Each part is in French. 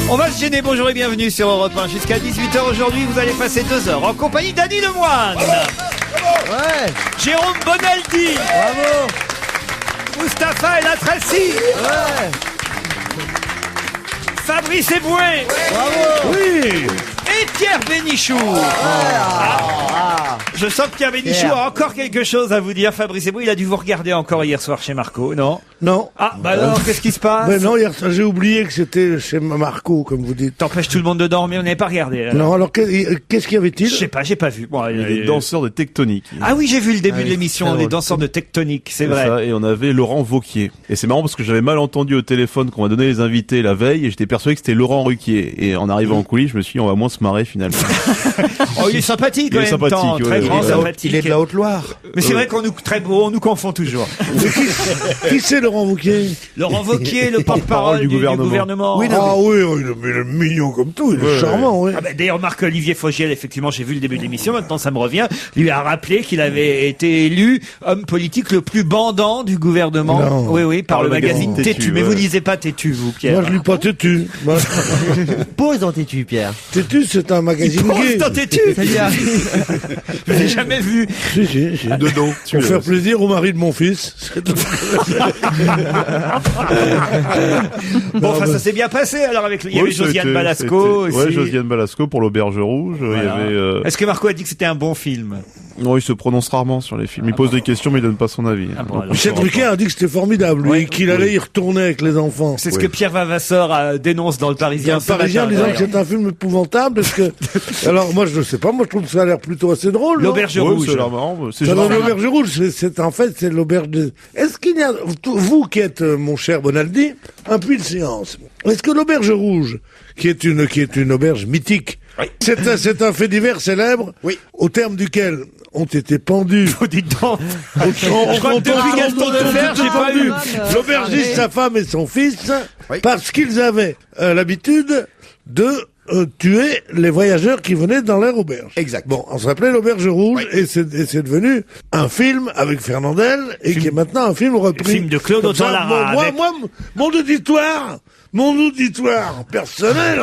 On va se gêner, bonjour et bienvenue sur Europe 1. Jusqu'à 18h aujourd'hui, vous allez passer 2 heures en compagnie d'Annie Lemoine. Ouais. Jérôme Bonaldi. Bravo. Mustapha El Atrassi. Ouais. Fabrice Eboué. Bravo. Oui. Et Pierre Bénichou. Je sens que Pierre Bénichou a encore quelque chose à vous dire. Fabrice Eboué, il a dû vous regarder encore hier soir chez Marco, non? Non. Ah, bah alors, qu'est-ce qui se passe? Mais non, hier soir, j'ai oublié que c'était chez Marco, comme vous dites. T'empêches tout le monde de dormir, on n'avait pas regardé. Non, alors qu'est-ce qu'il y avait-il? Je sais pas, j'ai pas vu. Bon, Les danseurs de Tectonique. Ah oui, j'ai vu le début Ah de oui, l'émission, très les drôle. danseurs de Tectonique, c'est vrai. Ça, et on avait Laurent Wauquiez. Et c'est marrant parce que j'avais mal entendu au téléphone qu'on m'a donné les invités la veille et j'étais persuadé que c'était Laurent Ruquier. Et en arrivant en coulisses, je me suis dit on va moins se marrer finalement. Oh, il est sympathique, Il est en même sympathique, temps, ouais, très ouais, grand, ouais. sympathique. Il est de la Haute-Loire. Mais c'est vrai qu'on nous, très beau, on nous confond toujours. Qui c'est Laurent Wauquiez? Laurent Wauquiez, le porte-parole du gouvernement. Oui, ah oui, il est mignon comme tout, il est charmant, oui. Ah bah, d'ailleurs, Marc-Olivier Fogiel, effectivement, j'ai vu le début de l'émission, maintenant ça me revient, lui a rappelé qu'il avait été élu homme politique le plus bandant du gouvernement. Non. Oui, par le magazine Tétu. Mais ouais. vous lisez pas Tétu, vous, Pierre. Moi, je lis pas Tétu. Moi, Pose dans tes tu, Pierre. Tétu, c'est un magazine Pose gay. dans Tétu. Ça lui arrive. Je l'ai jamais vu. Si. De dos. Pour faire plaisir au mari de mon fils. Bon, enfin, ça s'est bien passé, alors, avec, il y avait Josiane Balasco aussi. Ouais, Josiane Balasco pour l'Auberge Rouge. Voilà. Il y avait, Est-ce que Marco a dit que c'était un bon film? non, il se prononce rarement sur les films. Il pose des questions, mais il donne pas son avis. Ah bon, Donc, alors. Michel Drucker a dit que c'était formidable, lui, Ouais. qu'il allait y retourner avec les enfants. C'est ce que Pierre Vavasseur dénonce dans le Il y a Parisien. un Parisien disant que c'est un film épouvantable, parce que... Alors, moi, je ne sais pas, moi, je trouve que ça a l'air plutôt assez drôle. non L'Auberge ouais, Rouge. ça a l'air marrant. C'est Non, général. l'auberge rouge, c'est l'auberge de... Est-ce qu'il y a, vous qui êtes, mon cher Bonaldi, un puits de séance, est-ce que l'auberge rouge, qui est une auberge mythique, Oui. c'est un fait divers célèbre, Oui. au terme duquel ont été pendus... Vous dites donc. Je crois que depuis Gaston Defferre, j'ai pas eu. L'aubergiste, sa femme et son fils, Oui. parce qu'ils avaient l'habitude de tuer les voyageurs qui venaient dans leur auberge. Exact. Bon, on s'appelait l'Auberge Rouge, Oui. et c'est devenu un film avec Fernandel, et qui est maintenant un film repris. Film de Claude Comme ça, Autant-Lara, moi, mon auditoire personnel,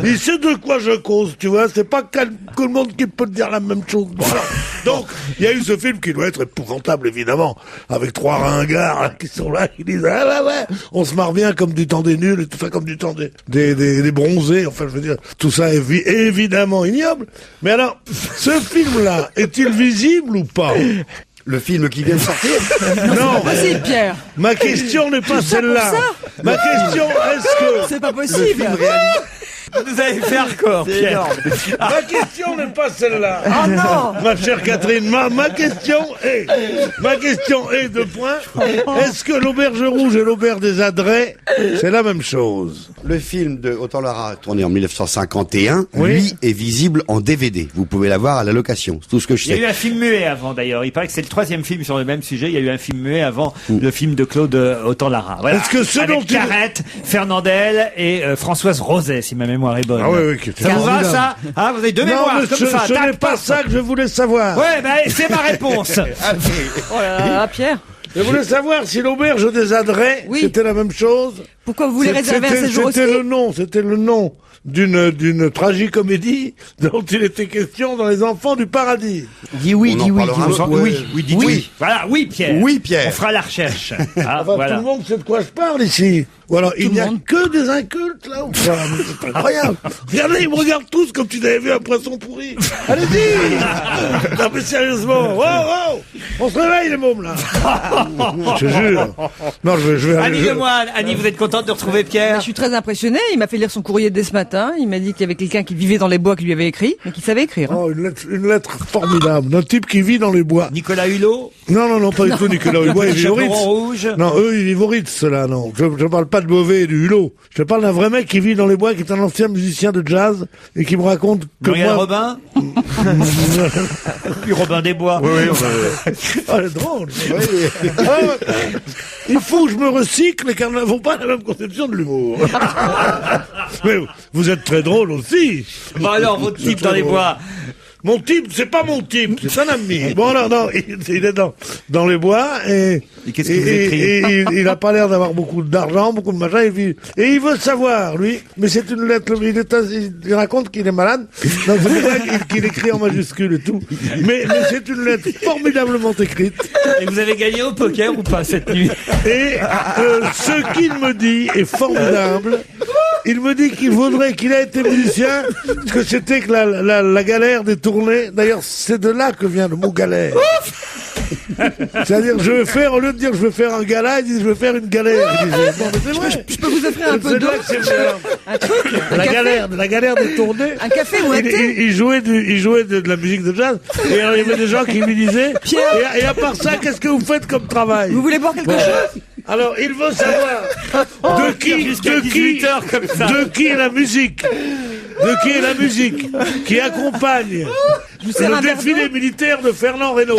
il sait de quoi je cause, tu vois, c'est pas tout le monde qui peut te dire la même chose. Voilà. Donc, il y a eu ce film qui doit être épouvantable, évidemment, avec 3 ringards là, qui sont là, qui disent « Ah ouais, on se marre bien comme du temps des nuls, et tout ça comme du temps des bronzés », enfin, je veux dire, tout ça est évidemment ignoble. Mais alors, ce film-là, est-il visible ou pas? Le film qui vient de sortir. Non, Possible, Pierre. ma question n'est pas celle-là. Ma question, est-ce que... C'est pas possible. Vous nous avez fait hardcore, Pierre. Ma question n'est pas celle-là. Oh non. Ma chère Catherine, ma question est, deux points. Est-ce que l'Auberge Rouge et l'Auberge des Adrets, c'est la même chose? Le film de Autant-Lara, tourné en 1951, Oui. lui, est visible en DVD. Vous pouvez l'avoir à la location. C'est tout ce que je Il y a sais. eu un film muet avant, d'ailleurs. Il paraît que c'est le 3e film sur le même sujet. Il y a eu un film muet avant le film de Claude Autant-Lara. Voilà. Est-ce que ce dont Avec tu- Carrette, Fernandel et Françoise Roset, si ma mémoire est bonne. Ah oui, qui était Ça vous va, formidable. ça? Ah, vous avez deux Non, mémoires, mais comme ce ça. n'est tac, pas tac. ça que je voulais savoir. Ouais, ben, c'est ma réponse. Oh là là, Pierre. Je voulais savoir si l'Auberge des Adrets, Oui. c'était la même chose. Pourquoi vous voulez réserver un séjour aussi? C'était le nom d'une tragicomédie dont il était question dans Les Enfants du Paradis. Dis oui, On dis en oui, parlera. dis oui. Oui, dites oui. Voilà, oui, Pierre. Oui, Pierre. On fera la recherche. Ah, Enfin, voilà. tout le monde sait de quoi je parle ici. Ou alors, il n'y a que des incultes, là, ou pas? Mais c'est incroyable. Regardez, ils me regardent tous comme tu avais vu un poisson pourri. Allez-y! Non, mais sérieusement. Oh! On se réveille, les mômes, là. Je te jure. Non, je vais Annie aller. Lemoine. Annie, vous êtes contente de retrouver Pierre? Je suis très impressionnée. Il m'a fait lire son courrier dès ce matin. Il m'a dit qu'il y avait quelqu'un qui vivait dans les bois qui lui avait écrit, mais qui savait écrire. Oh, une lettre formidable d'un type qui vit dans les bois. Nicolas Hulot? Non, pas du tout, Nicolas Hulot. Il vit au Ritz. Chaperon rouge? Non, eux, ils vivent au Ritz, ceux-là, non. Je parle pas de Beauvais et du Hulot. Je parle d'un vrai mec qui vit dans les bois, qui est un ancien musicien de jazz, et qui me raconte que Muriel moi... Robin? Puis Robin des Bois. Ah, c'est drôle. Ah, il faut que je me recycle, car nous n'avons pas la même conception de l'humour. Mais vous êtes très drôle aussi. Bon alors, votre type dans les bois. Mon type, c'est pas mon type, c'est un ami. Bon, non, il est dans les bois et qu'est-ce qu'il vous écrit? et il a pas l'air d'avoir beaucoup d'argent, beaucoup de machin, et il veut savoir, lui, mais c'est une lettre, il raconte qu'il est malade, donc c'est pour ça qu'il écrit en majuscule et tout. Mais c'est une lettre formidablement écrite. Et vous avez gagné au poker ou pas cette nuit? Et ce qu'il me dit est formidable. Il me dit qu'il a été musicien, parce que c'était que la galère des tournées. D'ailleurs, c'est de là que vient le mot galère. C'est-à-dire, au lieu de dire je veux faire un gala, il dit je veux faire une galère. Il disait, bon, mais c'est vrai. Je peux vous offrir un peu d'eau? Un truc? La galère des tournées. Un café ou un thé? Il jouait de la musique de jazz. Et alors, il y avait des gens qui lui disaient, Pierre. et à part ça, qu'est-ce que vous faites comme travail? Vous voulez boire quelque chose? Alors, il veut savoir de qui est la musique. De qui est la musique qui accompagne le défilé militaire de Fernand Reynaud.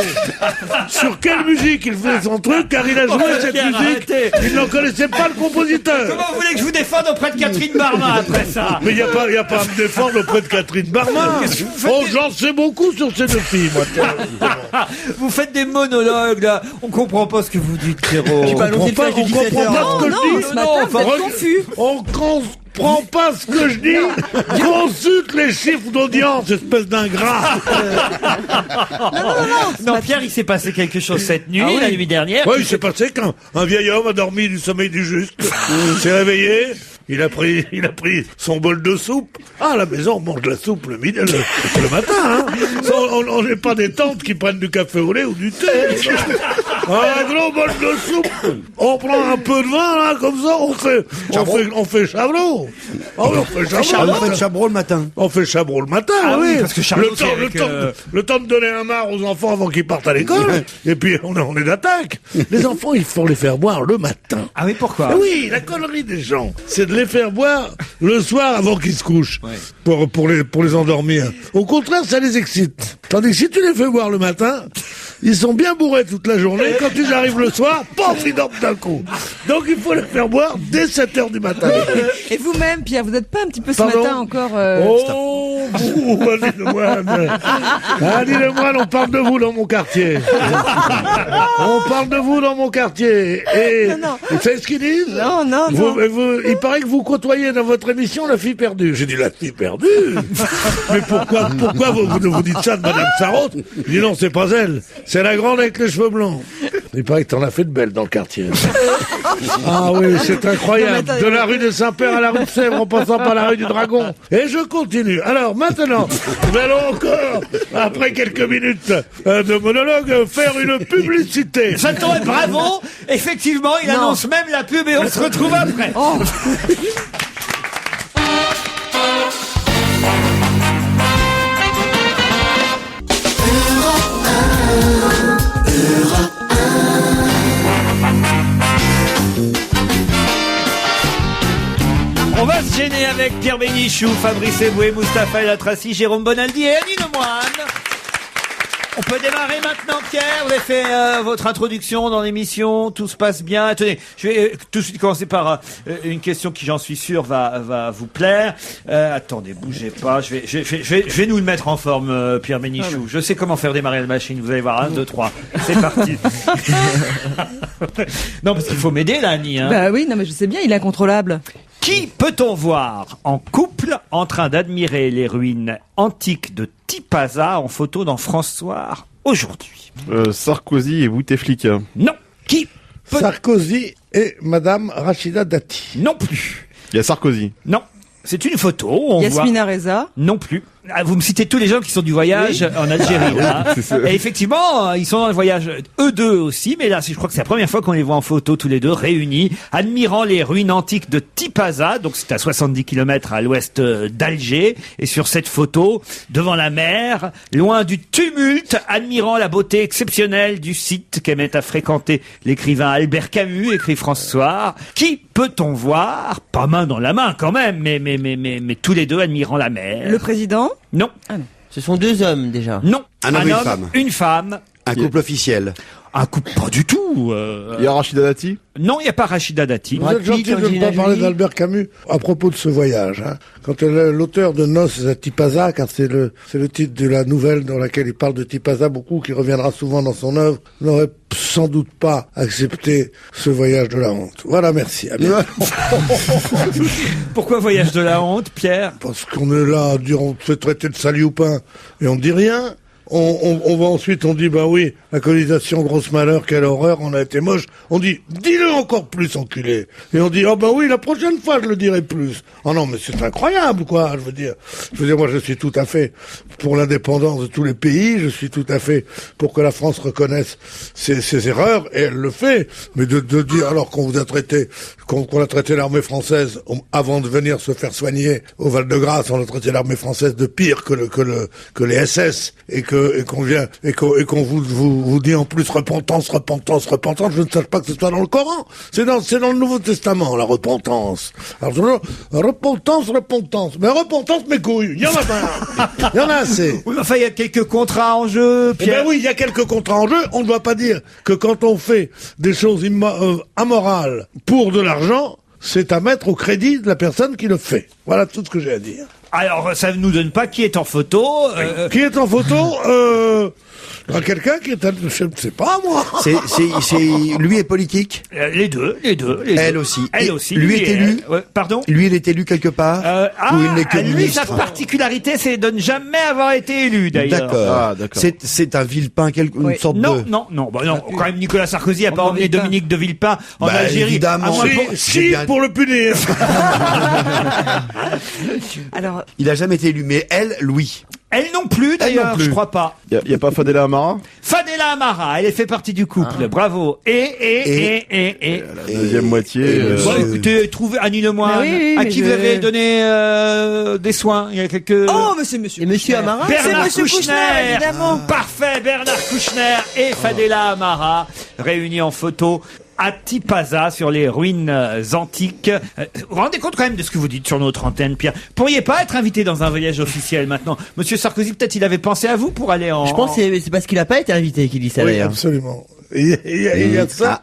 Sur quelle musique il faisait son truc, car il a joué cette Pierre, musique. arrêtez. Il n'en connaissait pas le compositeur. Comment vous voulez que je vous défende auprès de Catherine Barma après ça? Mais il n'y a pas à me défendre auprès de Catherine Barma. Qu'est-ce que vous faites? Oh, j'en sais beaucoup sur ces deux filles, moi. Vous faites des monologues là. On comprend pas ce que vous dites, Pierrot. On comprend pas ce que je dis. Ce matin, vous êtes confus. On comprend pas ce que je dis. Consulte les chiffres d'audience, espèce d'ingrat. Non, Pierre, il s'est passé quelque chose cette nuit, la nuit dernière. Oui, il s'est passé qu'un vieil homme a dormi du sommeil du juste. Il s'est réveillé. Il a pris son bol de soupe. Ah, à la maison, on mange de la soupe le matin, hein. On n'est pas des tantes qui prennent du café au lait ou du thé. Un gros bol de soupe. On prend un peu de vin, là, comme ça, on fait chabrol. Ah oui, on fait chabrol. On fait chabrol le matin. On fait chabrol le matin, Ah oui, oui. parce que chabrol, c'est avec, le temps de donner un marc aux enfants avant qu'ils partent à l'école. Et puis, on est d'attaque. Les enfants, il faut les faire boire le matin. Ah oui, pourquoi? Ah oui, la connerie des gens, c'est de les faire boire le soir avant qu'ils se couchent, pour les endormir. Au contraire, ça les excite. Tandis que si tu les fais boire le matin, ils sont bien bourrés toute la journée. Quand ils arrivent le soir, pof, ils dorment d'un coup. Donc il faut les faire boire dès 7h du matin. Et vous-même, Pierre, vous n'êtes pas un petit peu ce Pardon matin encore... Oh, vous, Annie Le Moine. Annie Le Moine, on parle de vous dans mon quartier. On parle de vous dans mon quartier. Et Non. vous savez ce qu'ils disent? Non. Il paraît que vous côtoyez dans votre émission la fille perdue. J'ai dit la fille perdue? Mais pourquoi vous dites ça de Madame Sarraute? Je dis non, c'est pas elle. C'est la grande avec les cheveux blancs. Il paraît que t'en as fait de belles dans le quartier. Ah oui, c'est incroyable. De la rue de Saint-Père à la rue de Sèvres en passant par la rue du Dragon. Et je continue. Alors maintenant, nous allons encore, après quelques minutes de monologue, faire une publicité. J'attends et bravo. Effectivement, il annonce même la pub et on se retrouve après. On va se gêner avec Pierre Bénichou, Fabrice Eboué, Mustapha El Atrassi, Jérôme Bonaldi et Annie Le Moine. On peut démarrer maintenant, Pierre. Vous avez fait votre introduction dans l'émission. Tout se passe bien. Attendez, je vais tout de suite commencer par une question qui, j'en suis sûr, va vous plaire. Attendez, bougez pas. Je vais nous le mettre en forme, Pierre Bénichou. Je sais comment faire démarrer la machine. Vous allez voir. 1, 2, 3. C'est parti. Non, parce qu'il faut m'aider, là, Annie. Hein. Bah oui, non mais je sais bien, il est incontrôlable. Qui peut-on voir en couple en train d'admirer les ruines antiques de Tipaza en photo dans France Soir aujourd'hui? Sarkozy et Bouteflika. Non. Qui peut... Sarkozy et Madame Rachida Dati. Non plus. Il y a Sarkozy. Non. C'est une photo. On Yasmina voit... Reza. Non plus. Ah, vous me citez tous les gens qui sont du voyage en Algérie. Là. Et effectivement, ils sont dans le voyage, eux deux aussi, mais là, je crois que c'est la première fois qu'on les voit en photo tous les deux, réunis, admirant les ruines antiques de Tipaza, donc c'est à 70 km à l'ouest d'Alger, et sur cette photo, devant la mer, loin du tumulte, admirant la beauté exceptionnelle du site qu'aimait à fréquenter l'écrivain Albert Camus, écrit France Soir. Qui peut-on voir, pas main dans la main quand même, mais tous les deux admirant la mer? Le président. Non. Ce sont deux hommes déjà. Non. Un homme et une femme. Une femme. Un couple officiel. Un couple, pas du tout. Il y a Rachida Dati? Non, il n'y a pas Rachida Dati. Vous êtes gentil de ne pas parler d'Albert Camus à propos de ce voyage. Hein. Quand l'auteur de Noces à Tipaza, car c'est le titre de la nouvelle dans laquelle il parle de Tipaza beaucoup, qui reviendra souvent dans son œuvre, n'aurait sans doute pas accepté ce voyage de la honte. Voilà, merci. À bientôt. Pourquoi voyage de la honte, Pierre? Parce qu'on est là, on se fait traiter de salioupin et on ne dit rien. On va ensuite, on dit, bah oui, la colonisation, grosse malheur, quelle horreur, on a été moche. On dit, dis-le encore plus, enculé. Et on dit, oh bah oui, la prochaine fois, je le dirai plus. Oh non, mais c'est incroyable, quoi, je veux dire, moi, je suis tout à fait pour l'indépendance de tous les pays, je suis tout à fait pour que la France reconnaisse ses erreurs, et elle le fait. Mais de dire, alors qu'on vous a traité, qu'on a traité l'armée française, avant de venir se faire soigner au Val-de-Grâce, on a traité l'armée française de pire que les SS, et qu'on vient et qu'on vous dit en plus repentance, je ne sache pas que ce soit dans le Coran. C'est dans le Nouveau Testament, la repentance. Alors repentance, mais repentance mes couilles, il y en a pas. Il y en a assez. Oui, enfin, il y a quelques contrats en jeu, Pierre. Eh ben oui, il y a quelques contrats en jeu. On ne doit pas dire que quand on fait des choses amorales pour de l'argent, c'est à mettre au crédit de la personne qui le fait. Voilà tout ce que j'ai à dire. Alors, ça ne nous donne pas qui est en photo. Qui est en photo quelqu'un qui est... Je ne sais pas, moi. Lui est politique. Les deux. Elle aussi. Elle aussi. Lui est élu. Pardon. Lui, il est élu quelque part. Ou il n'est que lui, ministre. sa particularité, c'est de ne jamais avoir été élu, d'ailleurs. D'accord. Ah, d'accord. C'est un Villepin, une sorte non, de... Non. Bah non, quand même, Nicolas Sarkozy a pas emmené Dominique de Villepin en Algérie. Évidemment. Pour le punir. Alors, Il a jamais été élu, mais elle, Louis. Elle non plus, d'ailleurs, je crois pas. Il y a pas Fadela Amara? Fadela Amara, elle fait partie du couple. Bravo. Et La deuxième moitié. Bon, écoutez, trouvez Annie Lemoine. Oui, à mais qui vous avez donné des soins? Il y a quelques... oh, mais c'est monsieur Amara. C'est Bernard monsieur Kouchner, évidemment. Parfait, Bernard Kouchner et Fadela Amara réunis en photo à Tipaza, sur les ruines antiques. Vous vous rendez compte quand même de ce que vous dites sur notre antenne, Pierre? Pourriez pas être invité dans un voyage officiel maintenant? Monsieur Sarkozy, peut-être il avait pensé à vous pour aller en... Je pense que c'est parce qu'il a pas été invité qu'il dit ça, Oui, d'ailleurs. absolument. Il y a de ça.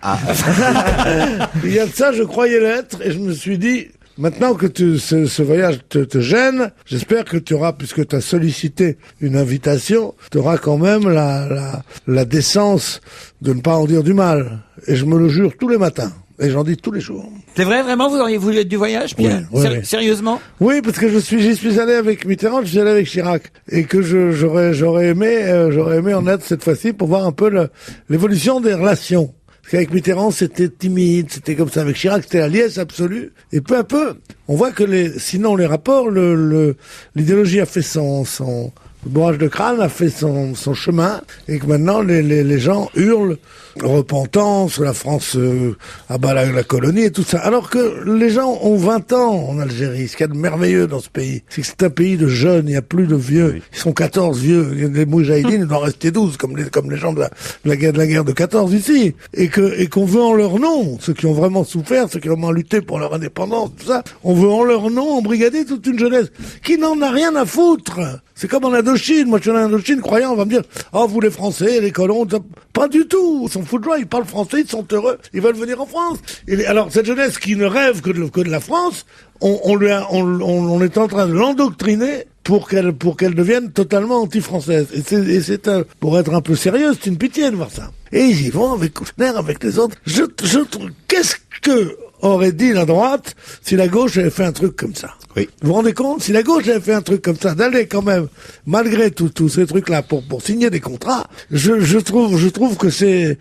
Il y a de ça, je croyais l'être, et je me suis dit, maintenant que ce voyage te gêne, j'espère que tu auras, puisque tu as sollicité une invitation, tu auras quand même la décence de ne pas en dire du mal. Et je me le jure tous les matins. Et j'en dis tous les jours. C'est vrai, vraiment, vous auriez voulu être du voyage, Pierre? Oui. Sérieusement? Oui, parce que j'y suis allé avec Mitterrand, je suis allé avec Chirac. Et que j'aurais aimé en être cette fois-ci pour voir un peu l'évolution des relations. Parce qu'avec Mitterrand, c'était timide, c'était comme ça. Avec Chirac, c'était la liesse absolue. Et peu à peu, on voit que sinon les rapports, l'idéologie a fait son le bourrage de crâne a fait son chemin, et que maintenant les gens hurlent repentance, la France abat la colonie et tout ça. Alors que les gens ont 20 ans en Algérie. Ce qu'il y a de merveilleux dans ce pays, c'est que c'est un pays de jeunes, il n'y a plus de vieux. Oui. Ils sont 14 vieux. Les moudjahidines, il doit en rester 12, comme les gens de la guerre de 14 ici. Et qu'on veut en leur nom, ceux qui ont vraiment souffert, ceux qui ont vraiment lutté pour leur indépendance, tout ça, on veut en leur nom embrigader toute une jeunesse qui n'en a rien à foutre. C'est comme en Indochine. Moi, je suis en Indochine, croyant, on va me dire, oh, vous les Français, les colons, pas du tout. Ils s'en foutent de joie, ils parlent français, ils sont heureux, ils veulent venir en France. Alors, cette jeunesse qui ne rêve que de la France, on est en train de l'endoctriner pour qu'elle devienne totalement anti-française. Et c'est pour être un peu sérieux, c'est une pitié de voir ça. Et ils y vont avec Kouchner, avec les autres. Je trouve, qu'est-ce que aurait dit la droite si la gauche avait fait un truc comme ça? Oui. Vous vous rendez compte? Si la gauche avait fait un truc comme ça, d'aller quand même, malgré tous ces trucs-là, pour signer des contrats, je trouve que c'est,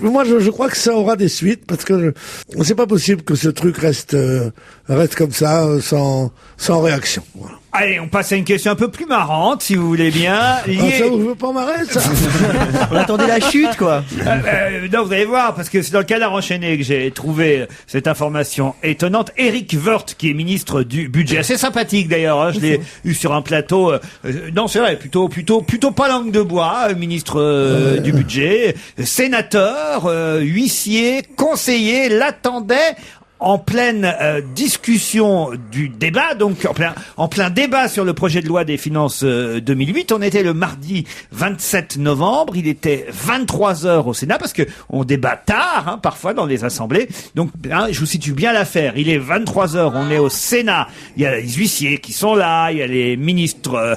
moi je crois que ça aura des suites, parce que c'est pas possible que ce truc reste comme ça, sans réaction. Voilà. Allez, on passe à une question un peu plus marrante, si vous voulez bien. Ça vous veut pas marrer, ça? On attendait la chute, quoi. Non, vous allez voir, parce que c'est dans le Canard enchaîné que j'ai trouvé cette information étonnante. Éric Woerth, qui est ministre du budget, assez sympathique d'ailleurs, hein, je l'ai eu sur un plateau. Non, c'est vrai, plutôt pas langue de bois, ministre du budget, sénateur, huissier, conseiller, l'attendait en pleine discussion du débat, donc en plein débat sur le projet de loi des finances 2008. On était le mardi 27 novembre, il était 23h au Sénat, parce que on débat tard, parfois dans les assemblées. Donc, je vous situe bien l'affaire. Il est 23h, on est au Sénat. Il y a les huissiers qui sont là, il y a les ministres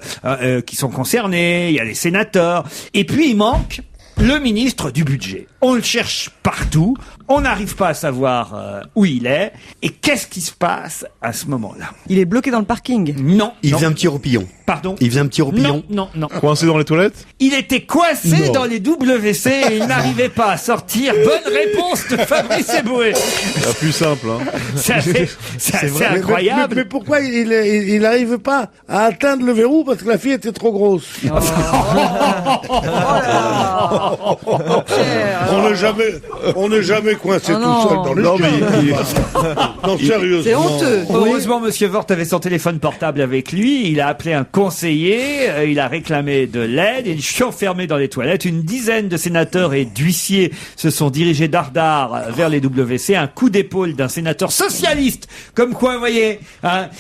qui sont concernés, il y a les sénateurs. Et puis, il manque le ministre du budget. On le cherche partout, on n'arrive pas à savoir où il est. Et qu'est-ce qui se passe à ce moment-là? Il est bloqué dans le parking. Non. Il faisait un petit roupillon. Pardon? Il faisait un petit roupillon. Non. Coincé dans les toilettes? Il était coincé dans les WC et il n'arrivait pas à sortir. Bonne réponse de Fabrice Eboué. La plus simple, C'est incroyable. Mais pourquoi il n'arrive pas à atteindre le verrou? Parce que la fille était trop grosse. On n'est jamais coincé tout seul dans le Non, sérieusement. C'est honteux. Heureusement, Monsieur Vort avait son téléphone portable avec lui. Il a appelé un conseiller. Il a réclamé de l'aide. Il est enfermé dans les toilettes. Une dizaine de sénateurs et d'huissiers se sont dirigés dardard vers les WC. Un coup d'épaule d'un sénateur socialiste. Comme quoi, vous voyez,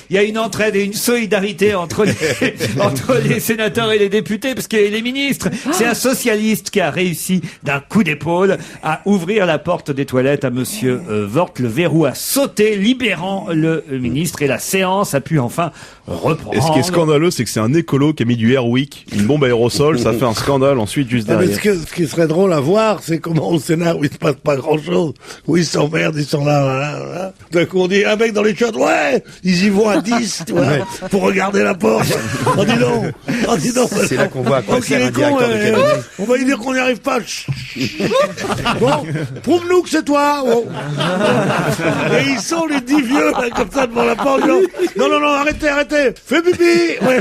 il y a une entraide et une solidarité entre les sénateurs et les députés, parce que les ministres, c'est un socialiste qui a réussi d'un coup d'épaule à ouvrir la porte des toilettes à Monsieur Vort. Le verrou a sauté, libérant le ministre, et la séance a pu enfin reprendre. Et ce qui est scandaleux, c'est que c'est un écolo qui a mis du Airwick, une bombe aérosolol, ça fait un scandale ensuite juste derrière. Mais ce qui serait drôle à voir, c'est comment au Sénat, où il se passe pas grand-chose, où ils s'emmerdent, ils sont là. D'un coup, on dit, un mec dans les chiottes, ouais, ils y vont à 10, tu vois, pour regarder la porte. Oh, dis donc. C'est là qu'on voit à quoi sert un con, directeur de cabinet. on va lui dire qu'on n'y arrive pas. Bon, prouve-nous que c'est toi. Oh. Et ils sont les 10 vieux, là, comme ça, devant la porte. Non, arrêtez. Fais pipi. Ouais,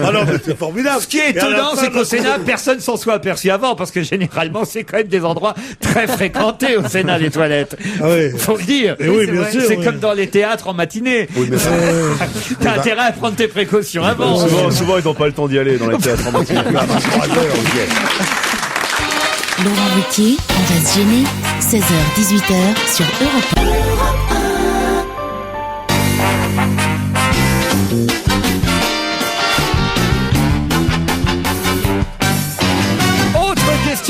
alors, mais c'est formidable. Ce qui est étonnant, c'est qu'au Sénat, personne s'en soit aperçu avant, parce que généralement, c'est quand même des endroits très fréquentés au Sénat, les toilettes. Ah oui. Faut le dire. Et oui, bien sûr. C'est comme dans les théâtres en matinée. Oui, mais T'as intérêt à prendre tes précautions avant. Souvent, ils n'ont pas le temps d'y aller dans les théâtres en matinée. Laurent Ruquier, on va se gêner. 16h-18h sur Europe 1.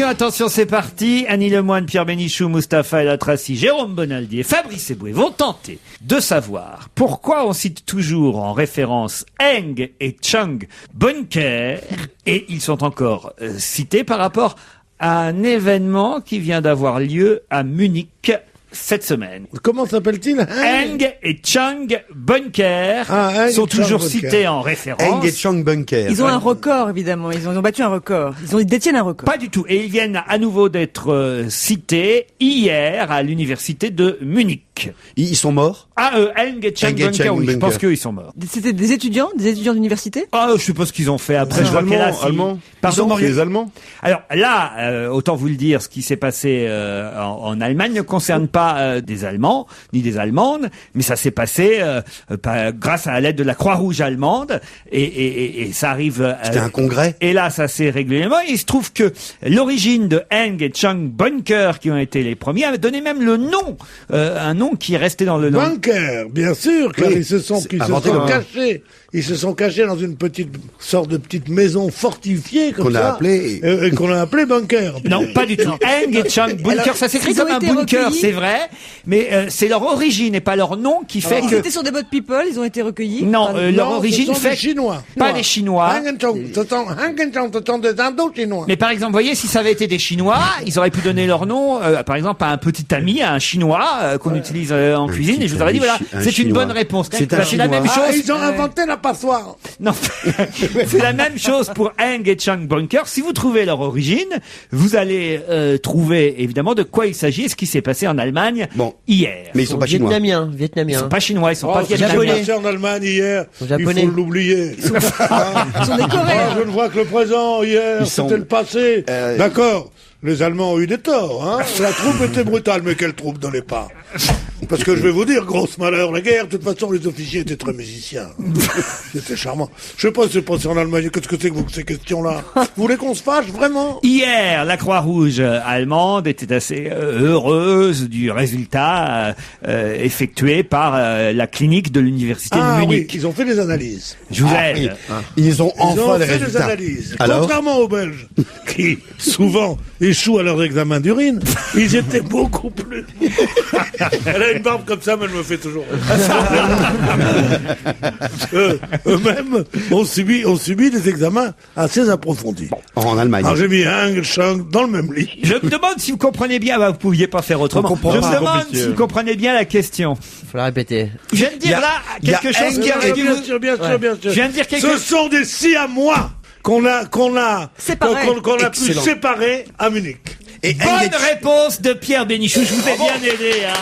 Attention, c'est parti. Annie Lemoine, Pierre Bénichou, Mustapha El Atrassi, Jérôme Bonaldi et Fabrice Eboué vont tenter de savoir pourquoi on cite toujours en référence Eng et Chang Bunker, et ils sont encore cités par rapport à un événement qui vient d'avoir lieu à Munich cette semaine. Comment s'appelle-t-il? Eng et Chang Bunker sont toujours cités en référence. Eng et Chang Bunker. Ils ont un record, évidemment. Ils ont battu un record. Ils détiennent un record. Pas du tout. Et ils viennent à nouveau d'être cités hier à l'université de Munich. Ils sont morts? Eng et Chang Bunker, oui. Je pense qu'ils sont morts. C'était des étudiants d'université? Je sais pas ce qu'ils ont fait après. Je vois Allemands. Pardon, les Allemands. Alors là, autant vous le dire, ce qui s'est passé en Allemagne ne concerne pas des Allemands ni des Allemandes, mais ça s'est passé grâce à l'aide de la Croix-Rouge allemande, et ça arrive. C'était un congrès. Et là, ça s'est réglé. Il se trouve que l'origine de Eng et Chang Bunker, qui ont été les premiers, avait donné même le nom, un nom qui est resté dans le nom. Bunker, bien sûr, car ils se sont cachés. Ils se sont cachés dans une sorte de petite maison fortifiée comme ça. Qu'on a appelé bunker. Non, pas du tout. Eng et Chang Bunker, ça s'écrit comme un bunker, c'est vrai, mais c'est leur origine et pas leur nom qui fait que... Ils étaient sur des boat people, ils ont été recueillis. Non, leur origine fait... Les Chinois. Pas les Chinois. Ce sont des Indo-Chinois. Mais par exemple, vous voyez, si ça avait été des Chinois, ils auraient pu donner leur nom, par exemple, à un petit ami, à un Chinois qu'on utilise en cuisine, et je vous aurais dit, voilà, c'est une bonne réponse. C'est la même chose. Ils ont inventé la passoire. Non, c'est la même chose pour Eng et Chang Bunker. Si vous trouvez leur origine, vous allez trouver évidemment de quoi il s'agit et ce qui s'est passé en Allemagne hier. Mais ils sont pas chinois. Vietnamiens. Ils sont pas chinois, ils sont pas vietnamiens. vietnamiens. Ils sont passés en Allemagne hier. Il faut l'oublier. Ils sont des Coréens. Je ne vois que le présent hier, c'était le passé. D'accord. Les Allemands ont eu des torts, hein. La troupe était brutale, mais quelle troupe dans les pas? Parce que je vais vous dire, grosse malheur, la guerre, de toute façon, les officiers étaient très musiciens. C'était charmant. Je sais pas si c'est passé en Allemagne, qu'est-ce que c'est que ces questions-là? Vous voulez qu'on se fâche, vraiment? Hier, la Croix-Rouge allemande était assez heureuse du résultat effectué par la clinique de l'université de Munich. Oui, ils ont fait des analyses. Je vous aide. Ils ont enfin les fait résultats. des analyses. Alors Contrairement aux Belges, qui souvent échouent à leurs examens d'urine, ils étaient beaucoup plus... Elle a une barbe comme ça, mais elle me fait toujours... Eux-mêmes ont subi des examens assez approfondis. En Allemagne. Alors j'ai mis Hang, Chang dans le même lit. Je me demande si vous comprenez bien, vous pouviez pas faire autrement. Je me demande si vous comprenez bien la question. Faut la répéter. Je viens de dire là quelque chose qui aurait dû Bien vous... sûr. Je viens de dire quelque Ce chose... sont des Siamois qu'on a pu séparer à Munich. Et Bonne réponse de Pierre Bénichou, je vous ai bien aidé, hein.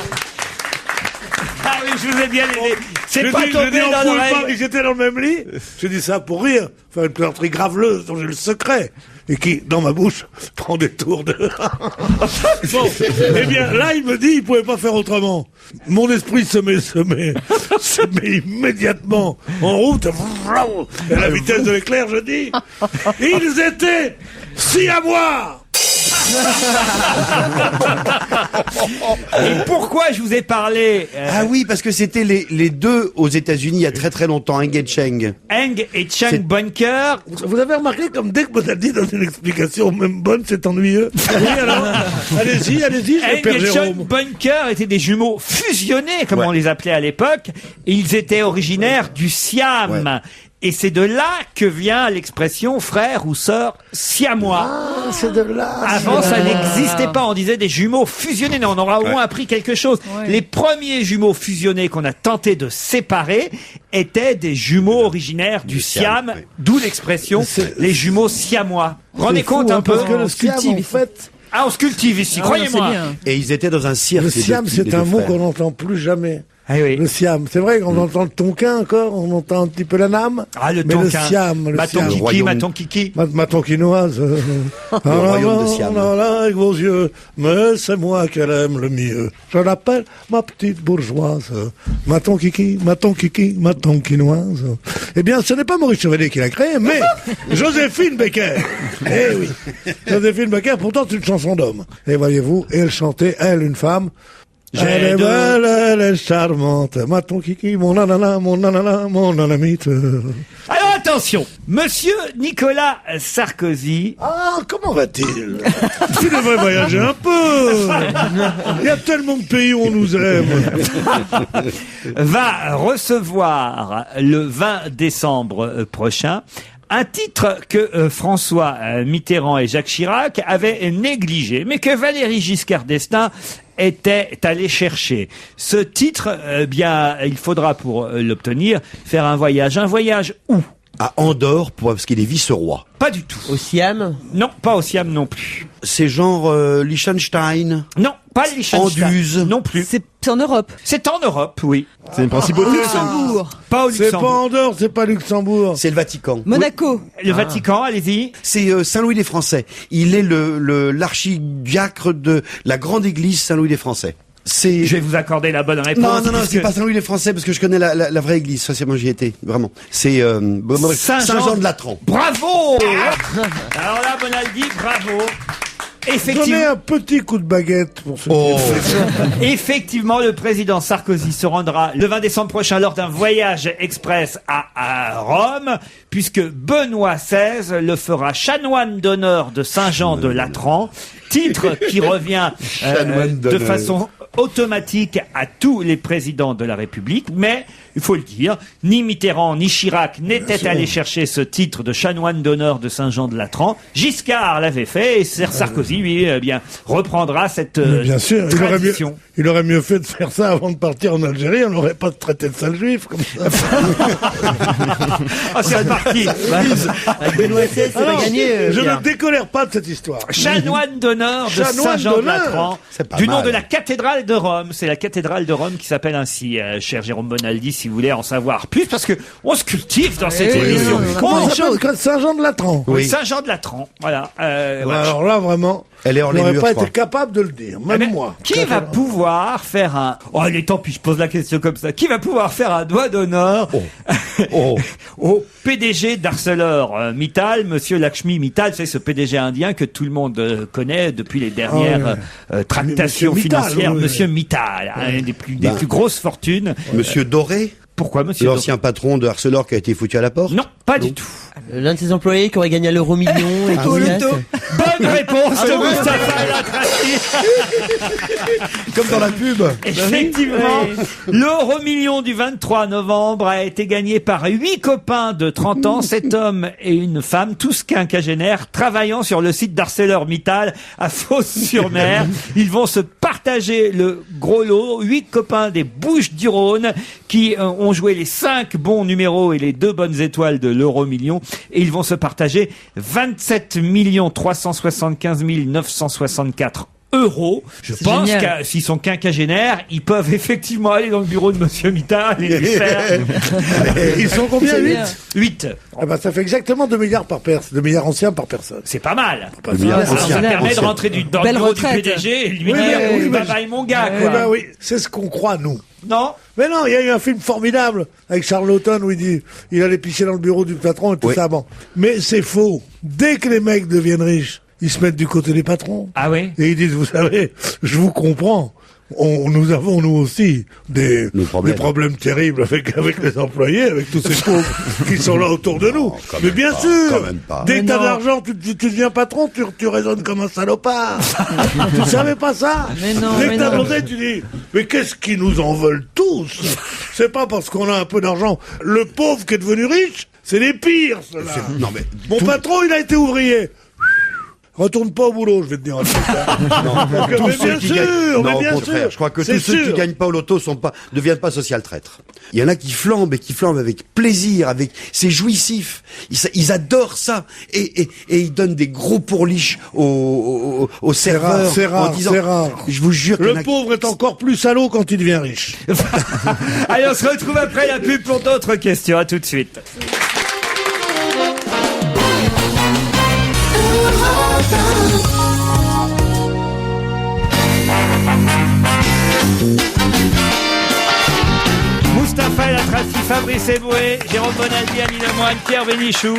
Ah oui, je vous ai bien aidé. C'est pas tombé dans l'oreille. Ils étaient dans le même lit. J'ai dit ça pour rire. Faire une plaisanterie graveleuse dont j'ai le secret. Et qui, dans ma bouche, prend des tours de... Bon. Eh bien, là, il me dit, il pouvait pas faire autrement. Mon esprit se met immédiatement en route. Et à la vitesse de l'éclair, je dis, ils étaient Siamois! Et pourquoi je vous ai parlé Ah oui, parce que c'était les deux aux États-Unis il y a très très longtemps, Heng et Cheng. Heng et Chang Bunker? Vous avez remarqué comme dès que Bonaldi donne une explication même bonne, c'est ennuyeux. Oui, alors, allez-y, Heng Père et Chang Jérôme. Bunker étaient des jumeaux fusionnés, comme on les appelait à l'époque, et ils étaient originaires du Siam. Ouais. Et c'est de là que vient l'expression frère ou sœur siamois. Ah, c'est de là. Avant, ça n'existait pas. On disait des jumeaux fusionnés. Non, on aura au moins appris quelque chose. Ouais. Les premiers jumeaux fusionnés qu'on a tenté de séparer étaient des jumeaux originaires du Siam, oui. d'où l'expression les jumeaux siamois. Rendez compte un peu. Parce que le Siam, cultive en ici. fait, Ah, on se cultive ici, croyez-moi. c'est bien. Et ils étaient dans un cirque. le les Siam, deux- c'est les un deux mot frères. qu'on n'entend plus jamais. Ah oui. Le Siam, c'est vrai qu'on entend le tonkin encore, on entend un petit peu la name. Ah, le mais tonkin. le Siam, le Maton Siam. kiki, royaume. maton kiki. Ma tonkinoise. Le royaume de Siam. Là, avec vos yeux, mais c'est moi qu'elle aime le mieux. Je l'appelle ma petite bourgeoise. Ma tonkiki, ma tonkinoise. Eh bien, ce n'est pas Maurice Chevalier qui l'a créé, mais Joséphine Becker. Eh oui. Joséphine Becker, pourtant, c'est une chanson d'homme. Et voyez-vous, et elle chantait, elle, une femme. Elle est belle, elle est charmante. Ma tonkiki, mon nanana, mon nanamite. Alors attention, Monsieur Nicolas Sarkozy Ah, comment va-t-il? Tu devrais voyager un peu. Il y a tellement de pays où on nous aime. va recevoir le 20 décembre prochain un titre que François Mitterrand et Jacques Chirac avaient négligé, mais que Valéry Giscard d'Estaing était allé chercher. Ce titre, bien, il faudra pour l'obtenir faire un voyage. Un voyage où? À Andorre, parce qu'il est vice-roi. Pas du tout. Au Siam. Non, pas au Siam non plus. C'est genre Liechtenstein. Non, pas le Liechtenstein. Anduze. Non plus. C'est en Europe. C'est en Europe, oui. C'est une principauté. Luxembourg. Pas au C'est pas Luxembourg. Andorre, c'est pas Luxembourg. C'est le Vatican. Monaco. Le Vatican, allez-y. C'est Saint-Louis des Français. Il est l'archidiacre de la grande église Saint-Louis des Français. C'est... Je vais vous accorder la bonne réponse. Non, puisque c'est pas Saint-Louis des Français parce que je connais la vraie église. Ça, c'est moi, j'y étais, vraiment. C'est Saint-Jean de Latran. Bravo. Alors là, Bonaldi, bravo. Donnez Effectivement, un petit coup de baguette pour ce Oh. effectivement, le président Sarkozy se rendra le 20 décembre prochain lors d'un voyage express à Rome, puisque Benoît XVI le fera chanoine d'honneur de Saint-Jean de Latran, titre qui revient Chanoine de d'honneur. façon automatique à tous les présidents de la République, mais il faut le dire, ni Mitterrand ni Chirac n'étaient allés chercher ce titre de chanoine d'honneur de Saint-Jean de Latran. Giscard l'avait fait et Sarkozy, lui, bien, reprendra cette Bien sûr, tradition. il aurait mieux fait de faire ça avant de partir en Algérie, on n'aurait pas traité de sale juif comme ça. Ah, c'est reparti. Avec Benoît XVI, ça va Alors, gagner. je Pierre. ne décolère pas de cette histoire. Chanoine d'honneur de Chanoine Saint-Jean de d'honneur. Latran, C'est pas du nom mal. de la cathédrale de Rome. C'est la cathédrale de Rome qui s'appelle ainsi, cher Jérôme Bonaldi, si vous voulez en savoir plus, parce que on se cultive dans cette émission. Comment On il s'appelle Saint-Jean de Latran. Oui. Saint-Jean de Latran, voilà. Voilà. Alors là, vraiment, Elle est hors je les n'aurais murs, pas je crois. été capable de le dire, même Mais moi. Qui va pouvoir faire un... Oh, il est temps, puis je pose la question comme ça. Qui va pouvoir faire un doigt d'honneur au PDG d'ArcelorMittal, Monsieur Lakshmi Mittal, c'est ce PDG indien que tout le monde connaît depuis les dernières tractations Monsieur Mittal, financières. oui. Monsieur Mittal, un des plus grosses fortunes. Monsieur Doré, Pourquoi, Monsieur l'ancien patron de Arcelor qui a été foutu à la porte. Non, pas du tout. L'un de ses employés qui aurait gagné à l'euro-million et tout. Bonne réponse de Mustapha El Atrassi. Comme dans la pub. Effectivement, l'euro-million du 23 novembre a été gagné par 8 copains de 30 ans, 7 hommes et une femme, tous quinquagénaires, travaillant sur le site d'ArcelorMittal à Fos-sur-Mer. Ils vont se partager le gros lot. 8 copains des Bouches-du-Rhône qui ont joué les 5 bons numéros et les 2 bonnes étoiles de l'euro-million. Et ils vont se partager 27 375 964 euros. Je C'est pense génial. que s'ils sont quinquagénaires, ils peuvent effectivement aller dans le bureau de Monsieur Mittal et lui faire Ils sont combien, C'est 8 bien. 8. Ah bah, ça fait exactement 2 milliards par personne, 2 milliards anciens par personne. C'est pas mal. milliards Ça anciens. permet de rentrer dans le Belle bureau retraite. du PDG et lui Oui, dire oui, bye mais- bye mon gars, Eh quoi. ben oui, c'est ce qu'on croit, nous. Non? Mais non, il y a eu un film formidable avec Charlotten où il dit il allait pisser dans le bureau du patron et tout Oui. ça. Bon. Mais c'est faux. Dès que les mecs deviennent riches, ils se mettent du côté des patrons. Ah oui? Et ils disent, vous savez, je vous comprends. Nous avons, nous aussi, des problèmes terribles avec les employés, avec tous ces pauvres qui sont là autour de nous. quand Mais même bien pas, sûr, quand même pas. dès que Mais t'as de non. l'argent, tu deviens patron, tu raisonnes comme un salopard. Tu savais pas ça? Mais non, Dès mais que t'as de non. l'oseille, tu dis, mais qu'est-ce qu'ils nous en veulent tous? C'est pas parce qu'on a un peu d'argent. Le pauvre qui est devenu riche, c'est les pires, ceux-là. Non mais Mon patron, il a été ouvrier. Retourne pas au boulot, je vais te dire un truc. Parce que- tous mais ceux bien qui sûr, gagnent, mais non, bien au contraire, sûr. je crois que C'est tous ceux qui sûr. gagnent pas au loto ne deviennent pas social traîtres. Il y en a qui flambent et qui flambent avec plaisir, c'est jouissif. Ils adorent ça et ils donnent des gros pourliches aux serveurs c'est rare, en disant, c'est rare. je vous jure qu'il y en Le a pauvre est encore plus salaud quand il devient riche. Allez, on se retrouve après la pub pour d'autres questions. À tout de suite. Mustapha El Atrassi, Fabrice Eboué, Jérôme Bonaldi, Annie Lemoine, Pierre Bénichou.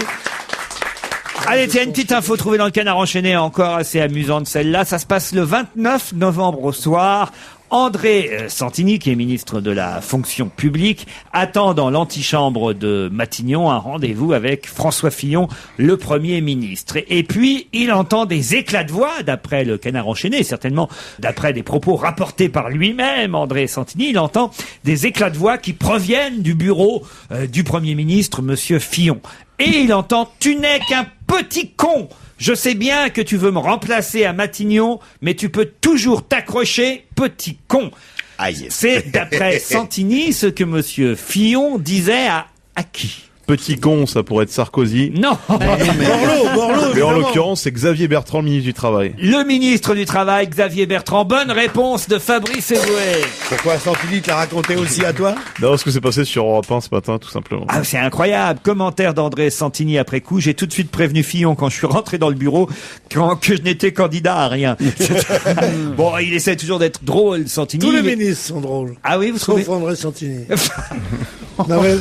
Allez, tiens, une petite info trouvée dans le Canard enchaîné, encore assez amusante celle-là. Ça se passe le 29 novembre au soir. André Santini, qui est ministre de la fonction publique, attend dans l'antichambre de Matignon un rendez-vous avec François Fillon, le Premier ministre. Et puis, il entend des éclats de voix, d'après le Canard enchaîné, certainement d'après des propos rapportés par lui-même, André Santini, il entend des éclats de voix qui proviennent du bureau du Premier ministre, Monsieur Fillon. Et il entend « Tu n'es qu'un petit con !» Je sais bien que tu veux me remplacer à Matignon, mais tu peux toujours t'accrocher, petit con. Aïe. C'est d'après Santini ce que Monsieur Fillon disait à qui? Petit con, ça pourrait être Sarkozy. Non, Borloo, Mais en évidemment. l'occurrence, c'est Xavier Bertrand, ministre du Travail. le ministre du Travail, Xavier Bertrand. Bonne réponse de Fabrice Eboué. Pourquoi Santini te l'a raconté aussi à toi? Non, ce que c'est passé sur Europe 1 ce matin, tout simplement. Ah, c'est incroyable. Commentaire d'André Santini après coup. J'ai tout de suite prévenu Fillon quand je suis rentré dans le bureau que je n'étais candidat à rien. Bon, il essaie toujours d'être drôle, Santini. Tous les mais- ministres sont drôles. Ah oui, vous trouvez? Sauf André Santini. Non, mais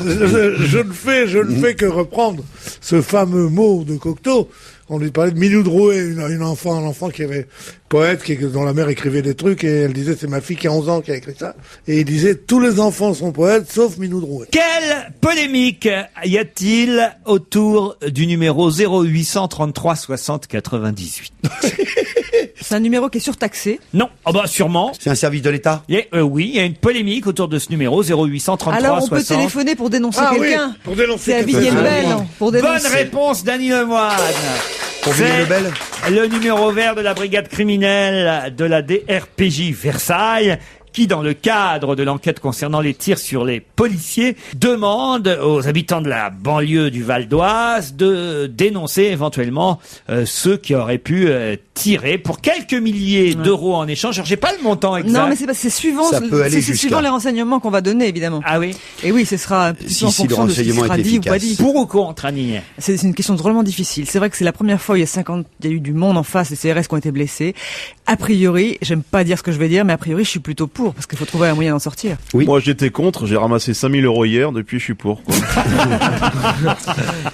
je ne fais que reprendre ce fameux mot de Cocteau. On lui parlait de Minou Drouet, un enfant qui avait poète, dont la mère écrivait des trucs, et elle disait c'est ma fille qui a 11 ans qui a écrit ça. Et il disait tous les enfants sont poètes sauf Minou Drouet. Quelle polémique y a-t-il autour du numéro 0833 60 98? C'est un numéro qui est surtaxé. Non, ah bah sûrement. C'est un service de l'État? Oui, il y a une polémique autour de ce numéro 0833 Alors on peut 60. téléphoner pour dénoncer Ah oui, quelqu'un. pour dénoncer C'est à quelqu'un. Villiers le Ah, Bel oui. pour Bonne dénoncer. réponse d'Annie Lemoine. Pour C'est Villiers-le-Bel? le numéro vert de la brigade criminelle de la DRPJ Versailles qui, dans le cadre de l'enquête concernant les tirs sur les policiers, demande aux habitants de la banlieue du Val d'Oise de dénoncer éventuellement ceux qui auraient pu tirer pour quelques milliers d'euros en échange. Alors, j'ai pas le montant exact. Non, mais c'est suivant, c'est suivant les renseignements qu'on va donner, évidemment. Ah oui. Et oui, ce sera en fonction de ce qui sera dit ou pas dit. Pour ou contre, Annie? C'est une question drôlement difficile. C'est vrai que c'est la première fois où il y a eu du monde en face, des CRS qui ont été blessés. A priori, j'aime pas dire ce que je vais dire, mais a priori, je suis plutôt pour, parce qu'il faut trouver un moyen d'en sortir. Oui. Moi, j'étais contre, j'ai ramassé 5000 € hier, depuis je suis pour. Quoi.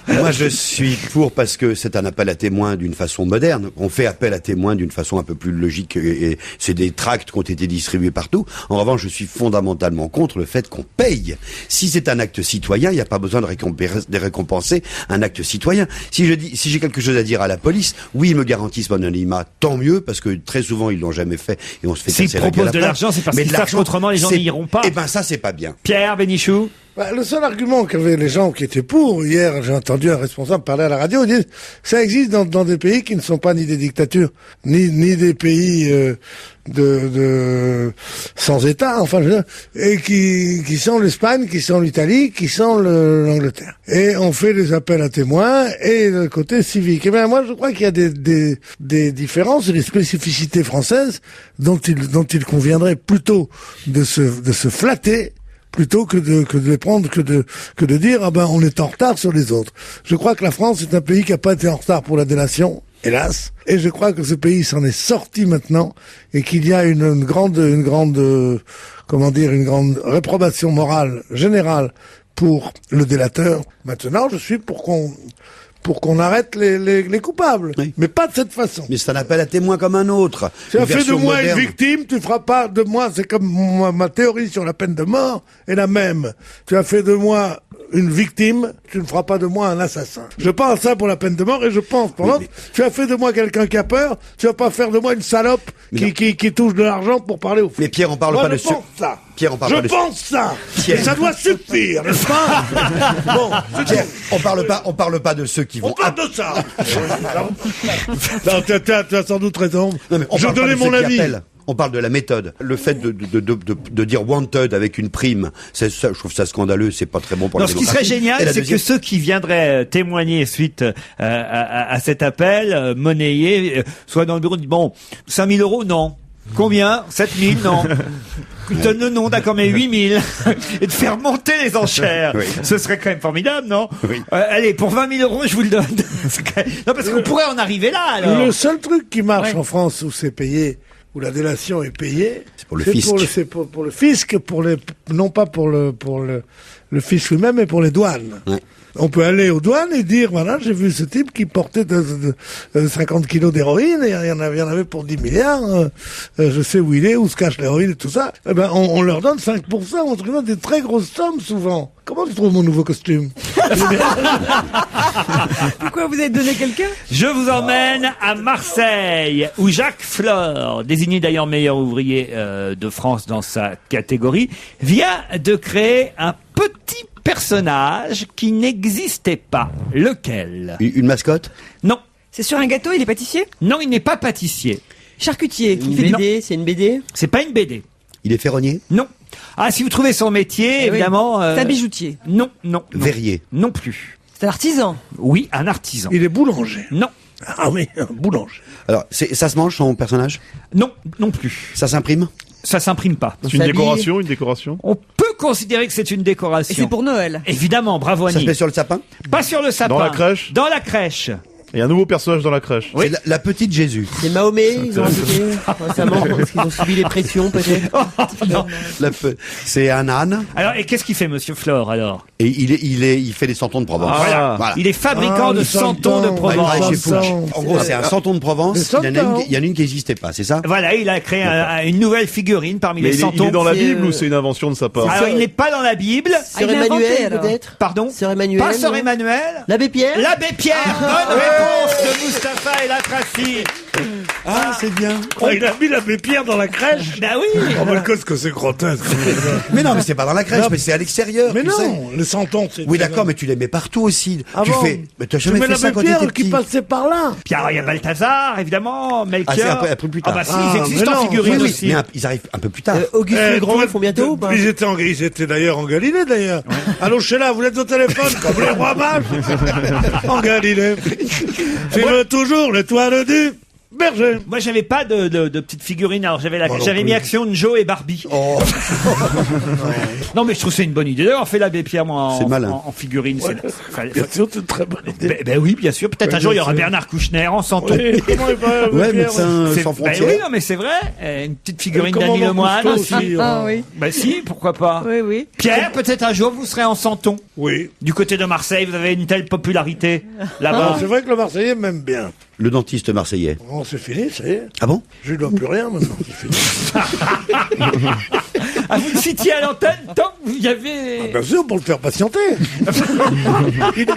Moi, je suis pour parce que c'est un appel à témoins d'une façon moderne. On fait appel à témoins d'une façon un peu plus logique et c'est des tracts qui ont été distribués partout. En revanche, je suis fondamentalement contre le fait qu'on paye. Si c'est un acte citoyen, il n'y a pas besoin de récompenser un acte citoyen. Si j'ai quelque chose à dire à la police, oui, ils me garantissent mon anonymat, tant mieux, parce que très souvent, ils l'ont jamais fait et on se fait casser la gueule. S'ils proposent de l'argent, c'est parce qu'ils savent qu'autrement les gens n'y iront pas. Eh ben, ça, c'est pas bien. Pierre Bénichou. Le seul argument qu'avaient les gens qui étaient pour, hier, j'ai entendu un responsable parler à la radio, dire ça existe dans des pays qui ne sont pas ni des dictatures, ni des pays sans État, enfin, et qui sont l'Espagne, qui sont l'Italie, qui sont l'Angleterre. Et on fait des appels à témoins et le côté civique. Et bien, moi, je crois qu'il y a des différences et des spécificités françaises dont il conviendrait plutôt de se flatter plutôt que de les prendre, que de dire, ah ben, on est en retard sur les autres. Je crois que la France est un pays qui n'a pas été en retard pour la délation, hélas. Et je crois que ce pays s'en est sorti maintenant et qu'il y a une grande réprobation morale générale pour le délateur. Maintenant, je suis pour qu'on arrête les coupables. Oui. Mais pas de cette façon. Mais c'est un appel à témoin comme un autre. Tu as fait de moi une victime, tu feras pas de moi, c'est comme ma théorie sur la peine de mort est la même. Tu as fait de moi une victime, tu ne feras pas de moi un assassin. Je pense ça pour la peine de mort et je pense pour l'autre, tu as fait de moi quelqu'un qui a peur, tu vas pas faire de moi une salope qui touche de l'argent pour parler aux flics. Mais Pierre, on parle pas de ça. Pierre, on parle pas de ça. Pierre. Et ça doit suffire, n'est-ce pas? Bon, Pierre, on parle pas de ceux qui vont. On parle de ça. Non, tu as sans doute raison. Non, mais je donnais mon avis. On parle de la méthode. Le fait de dire wanted avec une prime, ça, je trouve ça scandaleux, c'est pas très bon pour la démocratie. Ce qui serait génial, c'est que ceux qui viendraient témoigner suite à cet appel, monnayé, soient dans le bureau, disent, bon, 5 000 €, non. Combien? 7 000, non. Non, d'accord, mais 8 000. Et de faire monter les enchères. Oui. Ce serait quand même formidable, non? Oui. Allez, pour 20 000 €, je vous le donne. Non, parce qu'on pourrait en arriver là, alors. Le seul truc qui marche en France où c'est payé, où la délation est payée, c'est pour le fisc. C'est pour le fisc, non pas pour le fisc lui-même, mais pour les douanes. Ouais. On peut aller aux douanes et dire, voilà, j'ai vu ce type qui portait 50 kilos d'héroïne, et il y en avait pour 10 milliards, je sais où il est, où se cache l'héroïne et tout ça. Eh ben, on leur donne 5%, on se donne des très grosses sommes souvent. Comment tu trouves mon nouveau costume? Pourquoi vous avez donné quelqu'un? Je vous emmène à Marseille, où Jacques Flore, désigné d'ailleurs meilleur ouvrier de France dans sa catégorie, vient de créer un petit personnage qui n'existait pas. Lequel? Une mascotte? Non. C'est sur un gâteau, il est pâtissier? Non, il n'est pas pâtissier. Charcutier. Une BD, c'est une BD? C'est pas une BD. Il est ferronnier? Non. Ah, si vous trouvez son métier, évidemment... C'est un bijoutier? Non. Verrier? Non plus. C'est un artisan? Oui, un artisan. Il est boulanger? Non. Ah oui, un boulanger. Alors, ça se mange, son personnage? Non plus. Ça s'imprime? Ça s'imprime pas. C'est une décoration? On peut considérer que c'est une décoration. Et c'est pour Noël? Évidemment, bravo Annie. Ça se met sur le sapin? Pas sur le sapin. Dans la crèche? Dans la crèche. Il y a un nouveau personnage dans la crèche. Oui. C'est la petite Jésus. C'est Mahomet, ils ont indiqué récemment, parce qu'ils ont subi les pressions, peut-être. Non. C'est un âne. Alors, et qu'est-ce qu'il fait, monsieur Flore, alors? Et il fait des santons de Provence. Voilà. Il est fabricant de santons de Provence. En gros, c'est un santon de Provence. Il y en a une qui n'existait pas, c'est ça? Voilà, il a créé une nouvelle figurine parmi les santons. Il est dans la Bible ou c'est une invention de sa part? Alors, il n'est pas dans la Bible. Sœur Emmanuel, peut-être? Pardon? Sœur Emmanuel? Pas Sœur Emmanuel. L'abbé Pierre? L'abbé Pierre. Bonne réponse de Mustapha El Atrassi. Ah, c'est bien. Il a mis l'abbé Pierre dans la crèche. Bah oui. Oh, mais qu'est-ce que c'est grotesque. Mais non, mais c'est pas dans la crèche, Non. mais c'est à l'extérieur. Mais tu sais. non, les sentons, c'est... Oui, d'accord, mais tu les mets partout aussi. Ah tu bon fais. Mais tu as Tu jamais mets fait ça l'abbé quand t'étais Pierre qui petit. passait par là. Puis alors, il y a Balthazar, évidemment, Melchior. Ah, c'est un peu plus tard. Ah bah si, Ah, ils existent mais en non. figurines Oui, aussi. mais ils arrivent un peu plus tard. Auguste le Grand, toi, ils font bientôt ou pas? ils étaient d'ailleurs en Galilée, d'ailleurs. Allô, Sheila, vous êtes au téléphone, comme les rois mages. En Galilée. Filme toujours l'étoile du berger. Moi, j'avais pas de petites figurines. Alors, Moi non j'avais plus. mis Action Joe et Barbie. Oh, Non, mais je trouve que c'est une bonne idée. D'ailleurs, on fait l'abbé Pierre, moi, C'est malin. en figurine. Bien sûr, c'est une très bonne idée. Ben oui, bien sûr. Peut-être Oui, un jour, il y bien aura sûr. Bernard Kouchner en santon. Oui, comment il va, l'abbé ouais, Pierre, médecin C'est- sans ben frontières. oui, non, mais c'est vrai. Une petite figurine Comment d'Annie on Lemoine pousse aussi. aussi, Ah oui. Bah si, pourquoi pas. Oui, oui. Pierre, peut-être un jour, vous serez en santon. Oui. Du côté de Marseille, vous avez une telle popularité Ah, là-bas. c'est vrai que le Marseillais m'aime bien. Le dentiste marseillais. Bon, c'est fini, ça y est. Ah bon? Je lui dois plus rien maintenant, c'est fini. Ah, vous le citiez à l'antenne tant que vous y avez... Bien sûr, pour le faire patienter. il me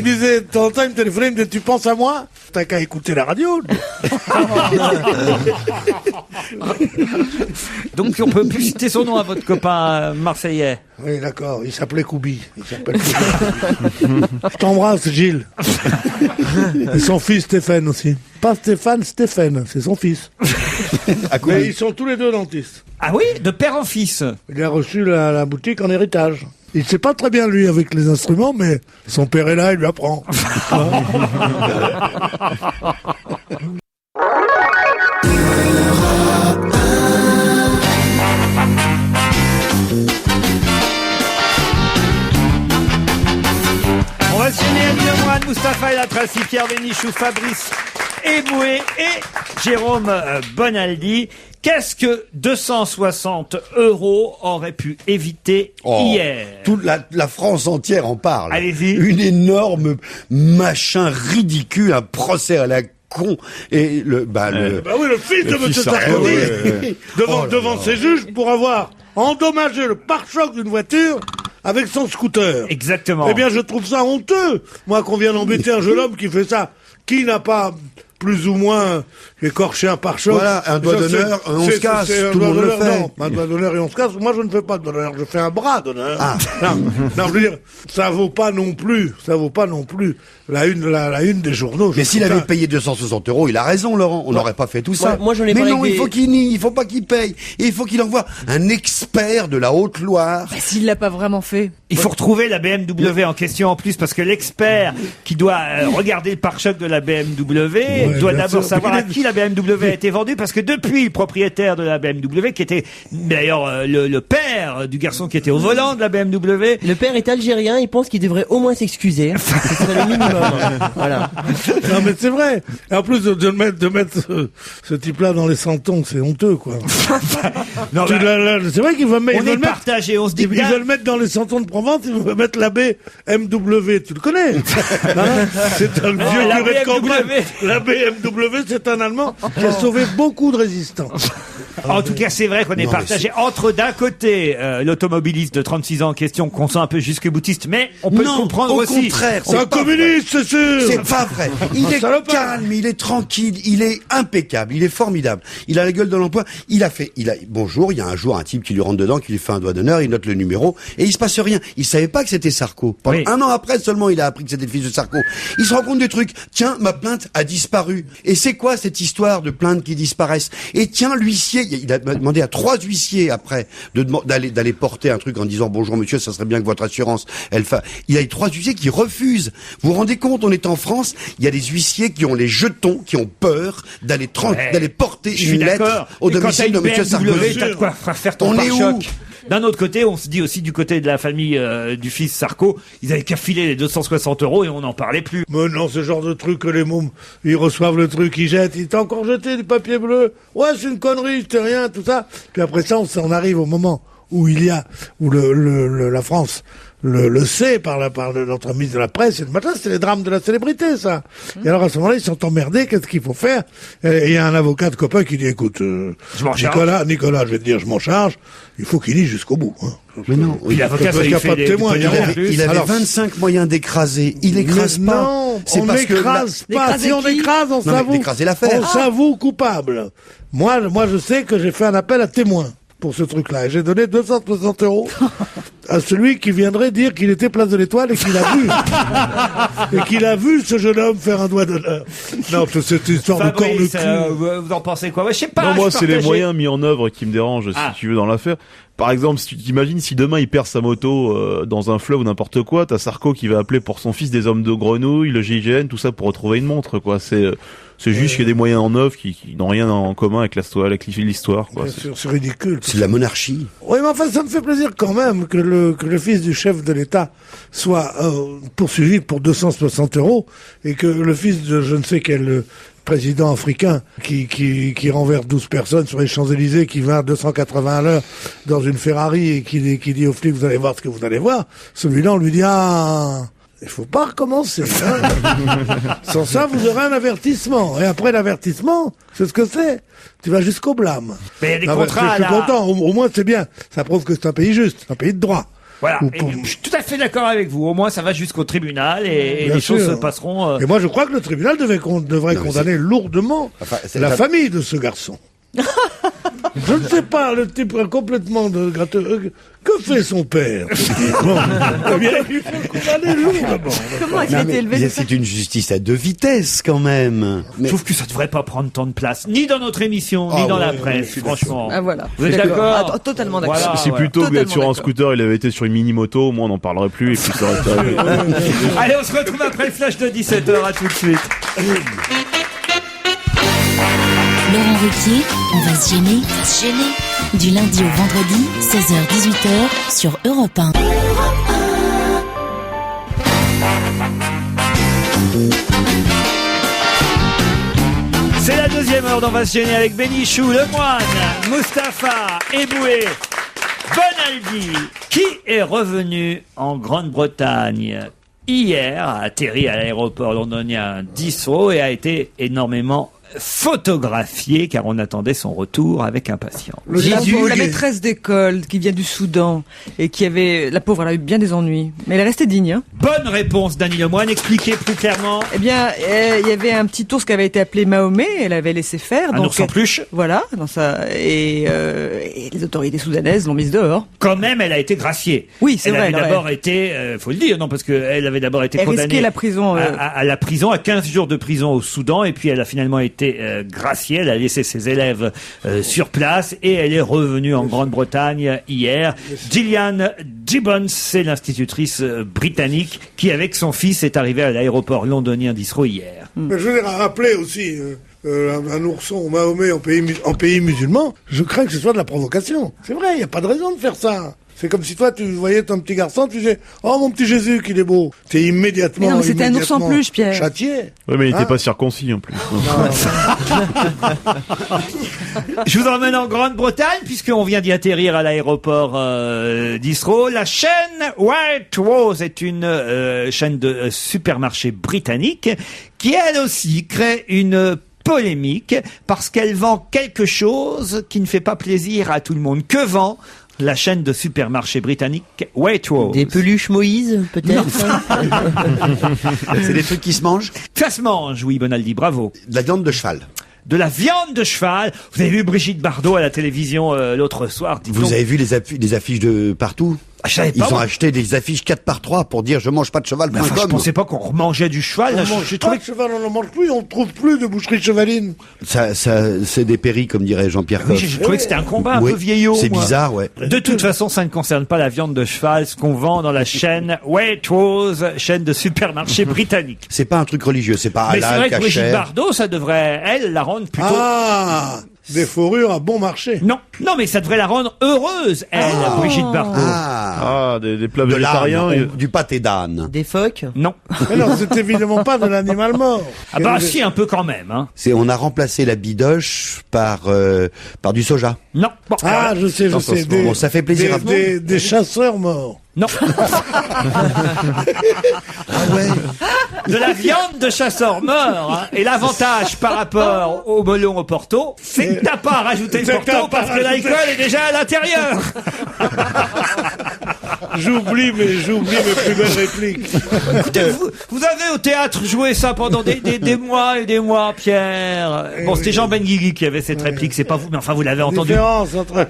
disait, de temps en temps, il me téléphonait, il me disait, tu penses à moi? T'as qu'à écouter la radio. Donc on peut plus citer son nom à votre copain marseillais. Oui, d'accord, il s'appelait Koubi. Je t'embrasse, Gilles. Et son fils Stéphane aussi. Pas Stéphane, c'est son fils. À quoi? Mais ils sont tous les deux dentistes. Ah oui, de père en fils. Il a reçu la boutique en héritage. Il sait pas très bien, lui, avec les instruments, mais son père est là, il lui apprend. On va se gêner Annie Lemoine, Mustapha El Atrassi, Pierre Bénichou, Fabrice Eboué et Jérôme Bonaldi. Qu'est-ce que 260 € auraient pu éviter hier? Toute la France entière en parle. Allez-y. Une énorme machin ridicule, un procès à la con. Et Bah oui, le fils de M. Sarkozy, devant ses juges pour avoir endommagé le pare-choc d'une voiture avec son scooter. Exactement. Eh bien, je trouve ça honteux. Moi, qu'on vient d'embêter un jeune homme qui fait ça, qui n'a pas plus ou moins écorché un pare-choc. Voilà, un doigt d'honneur, on se casse, tout le monde le fait. Non, un doigt d'honneur et on se casse. Moi, je ne fais pas d'honneur, je fais un bras d'honneur. Ah. Non, je veux dire, ça vaut pas non plus la une des journaux. Mais Je s'il trouve avait ça- payé 260 €, il a raison, Laurent. On n'aurait pas fait tout ça. moi, j'en ai Mais parlé non, avec il faut qu'il nie, il faut pas qu'il paye. Et il faut qu'il envoie un expert de la Haute-Loire. Bah, s'il l'a pas vraiment fait. Il faut retrouver la BMW en question en plus parce que l'expert qui doit regarder le pare-choc de la BMW doit bien d'abord sûr. savoir à qui la BMW a été vendue parce que depuis le propriétaire de la BMW qui était d'ailleurs le père du garçon qui était au volant de la BMW. Le père est algérien, il pense qu'il devrait au moins s'excuser. Ce serait le minimum. Voilà. Non, mais c'est vrai. Et en plus de mettre ce type-là dans les santons, c'est honteux, quoi. Non, Tu bah, l'as- c'est vrai qu'ils veulent on ils est veulent mettre. partagé, on se dit Ils bien. veulent mettre dans les santons de Provence, ils veulent mettre l'abbé MW, tu le connais? Hein, c'est un vieux l'abbé curé de campagne. MW. L'abbé MW, c'est un Allemand qui a sauvé beaucoup de résistants. En tout cas, c'est vrai qu'on est Non, mais partagé entre d'un côté l'automobiliste de 36 ans en question qu'on sent un peu jusque-boutiste, mais on peut Non, le comprendre au aussi. contraire. C'est un pas communiste, c'est sûr! C'est pas vrai. Il est salopard. calme, il est tranquille, il est impeccable, il est formidable. Il a la gueule de l'emploi. Bonjour, il y a un jour un type qui lui rentre dedans, qui lui fait un doigt d'honneur, il note le numéro, et il se passe rien. Il savait pas que c'était Sarko. Pendant Oui. un an après seulement, il a appris que c'était le fils de Sarko. Il se rend compte des trucs. Tiens, ma plainte a disparu. Et c'est quoi cette histoire de plaintes qui disparaissent? Et tiens, l'huissier, il a demandé à 3 huissiers après d'aller porter un truc en disant bonjour monsieur, ça serait bien que votre assurance, il y a 3 huissiers qui refusent. Vous vous rendez compte, on est en France, il y a des huissiers qui ont les jetons, qui ont peur d'aller porter Je suis une lettre d'accord. au Et quand t'as domicile de une monsieur BMW, Sarkozy. t'as de quoi faire ton On est pare-choc. où? D'un autre côté, on se dit aussi du côté de la famille du fils Sarko, ils avaient qu'à filer les 260 € et on n'en parlait plus. Mais non, ce genre de truc que les mômes, ils reçoivent le truc, ils jettent, il t'a encore jeté du papier bleu. Ouais, c'est une connerie, c'est rien, tout ça. Puis après ça, on arrive au moment où la France le sait par notre ministre de la presse et le matin, c'est les drames de la célébrité, ça. Et alors à ce moment-là, ils sont emmerdés, qu'est-ce qu'il faut faire? Et il y a un avocat de copain qui dit, écoute, Nicolas, je vais te dire, je m'en charge, il faut qu'il y jusqu'au bout. Hein. Mais non, l'avocat, parce qu'il n'y a pas de témoin. Il avait 25 moyens d'écraser, il écrase pas. Non, on n'écrase pas. Si on écrase, on s'avoue. D'écraser l'affaire. On s'avoue coupable. Moi, je sais que j'ai fait un appel à témoin pour ce truc-là. Et j'ai donné 260 € à celui qui viendrait dire qu'il était place de l'Étoile et qu'il a vu. Et qu'il a vu ce jeune homme faire un doigt d'honneur. Non, c'est cette histoire de corps de cul. Vous en pensez quoi? Ouais, je sais pas. Non, moi, c'est les moyens mis en œuvre qui me dérangent, si tu veux, dans l'affaire. Par exemple, si tu t'imagines, si demain il perd sa moto dans un fleuve ou n'importe quoi, t'as Sarko qui va appeler pour son fils des hommes de grenouille, le GIGN, tout ça pour retrouver une montre, quoi. C'est juste qu'il y a des moyens en œuvre qui n'ont rien en commun avec l'histoire, quoi. Bien sûr, c'est ridicule. C'est de la monarchie. Oui, mais enfin, ça me fait plaisir quand même que le fils du chef de l'État soit poursuivi pour 260 € et que le fils de je ne sais quel président africain qui renverse 12 personnes sur les Champs-Élysées, qui va à 280 à l'heure dans une Ferrari et qui dit aux flics, vous allez voir ce que vous allez voir, celui-là, on lui dit, il faut pas recommencer. Hein. Sans ça, vous aurez un avertissement. Et après l'avertissement, c'est ce que c'est. Tu vas jusqu'au blâme. Mais il y a des contrats. Je suis content. Au moins, c'est bien. Ça prouve que c'est un pays juste, un pays de droit. Voilà. Je suis tout à fait d'accord avec vous. Au moins, ça va jusqu'au tribunal et les choses se passeront. Et moi, je crois que le tribunal devrait condamner lourdement la famille de ce garçon. Je ne sais pas, le type complètement de gratteux. Que fait son père? Eh bien, il faut condamner lourdement. Comment a-t-il été élevé? C'est une justice à deux vitesses, quand même. Je trouve que ça devrait pas prendre tant de place, ni dans notre émission, ni dans la presse, franchement. Ah voilà. Vous êtes d'accord? Totalement d'accord. Voilà, si plutôt que d'être sur un scooter, il avait été sur une mini-moto, au moins on n'en parlerait plus et puis ça resterait. Allez, on se retrouve après le flash de 17h, à tout de suite. Laurent Ruquier, on va se gêner. Du lundi au vendredi, 16h-18h sur Europe 1. C'est la deuxième heure d'On va se gêner avec Bénichou, Lemoine, Mustapha, Eboué, Bonaldi, qui est revenu en Grande-Bretagne hier, a atterri à l'aéroport londonien d'Heathrow et a été énormément photographié car on attendait son retour avec impatience. La maîtresse d'école qui vient du Soudan et qui avait, la pauvre, elle a eu bien des ennuis, mais elle est restée digne. Hein. Bonne réponse, Dany Lemoine. Expliquez plus clairement. Eh bien, il y avait un petit ours qui avait été appelé Mahomet. Elle avait laissé faire. Un ours en peluche. Voilà, dans ça. Et les autorités soudanaises l'ont mise dehors. Quand même, elle a été graciée. Oui, c'est vrai. Elle avait d'abord été, faut le dire, non, parce que elle avait d'abord été condamnée la prison, à la prison, à 15 jours de prison au Soudan, et puis elle a finalement été graciée. Elle a laissé ses élèves sur place et elle est revenue en Grande-Bretagne hier. Gillian Gibbons, c'est l'institutrice britannique qui, avec son fils, est arrivée à l'aéroport londonien d'Heathrow hier. Mais je voudrais rappeler aussi un ourson Mahomet en pays musulman. Je crains que ce soit de la provocation. C'est vrai, il n'y a pas de raison de faire ça. C'est comme si toi, tu voyais ton petit garçon, tu disais « Oh, mon petit Jésus, qu'il est beau !» T'es immédiatement... Mais non, mais c'était un ours en peluche, Pierre. Châtié. Oui, mais il n'était pas circoncis, en plus. Je vous emmène en Grande-Bretagne, puisqu'on vient d'y atterrir à l'aéroport d'Heathrow. La chaîne Waitrose est une chaîne de supermarchés britannique qui, elle aussi, crée une polémique parce qu'elle vend quelque chose qui ne fait pas plaisir à tout le monde. Que vend la chaîne de supermarchés britannique Waitrose? Des peluches Moïse, peut-être? C'est des trucs qui se mangent? Ça se mange, oui, Bonaldi, bravo. De la viande de cheval. De la viande de cheval. Vous avez vu Brigitte Bardot à la télévision l'autre soir? Vous avez vu les affiches de partout? Je savais pas, Ils ont acheté des affiches 4x3 pour dire je mange pas de cheval. Enfin, je pensais pas qu'on remangeait du cheval. Là, J'ai trouvé que cheval, on n'en mange plus, on ne trouve plus de boucherie chevaline. Ça, c'est des péris, comme dirait Jean-Pierre Coff. Oui, j'ai trouvé que c'était un combat un Oui, peu vieillot. c'est moi. bizarre, ouais. De toute façon, ça ne concerne pas la viande de cheval, ce qu'on vend dans la chaîne Waitrose, chaîne de supermarchés britannique. C'est pas un truc religieux, c'est pas Mais c'est halal, vrai que Brigitte kasher. Bardot, ça devrait, elle, la rendre plutôt... Ah, des fourrures à bon marché. Non, mais ça devrait la rendre heureuse, elle, Brigitte Bardot. Des plats De végétariens. l'âne, du pâté d'âne. Des phoques. Non. Mais non, c'est évidemment pas de l'animal mort. Ah bah si, un peu quand même. Hein. On a remplacé la bidoche par du soja. Non. Bon, Ah, je sais. Bon, ça fait plaisir à tout le monde. Des chasseurs morts. non. Ouais. De la viande de chasseur mort. Hein. Et l'avantage par rapport au melon au Porto, c'est que t'as pas à rajouter le C'est que t'as Porto pas parce à que rajouter. l'alcool est déjà à l'intérieur. J'oublie mes plus belles répliques. Écoutez, vous avez au théâtre joué ça pendant des mois et des mois, Pierre. Bon, c'était Jean Benguigui qui avait cette réplique, c'est pas vous, mais enfin vous l'avez entendu. Différence entre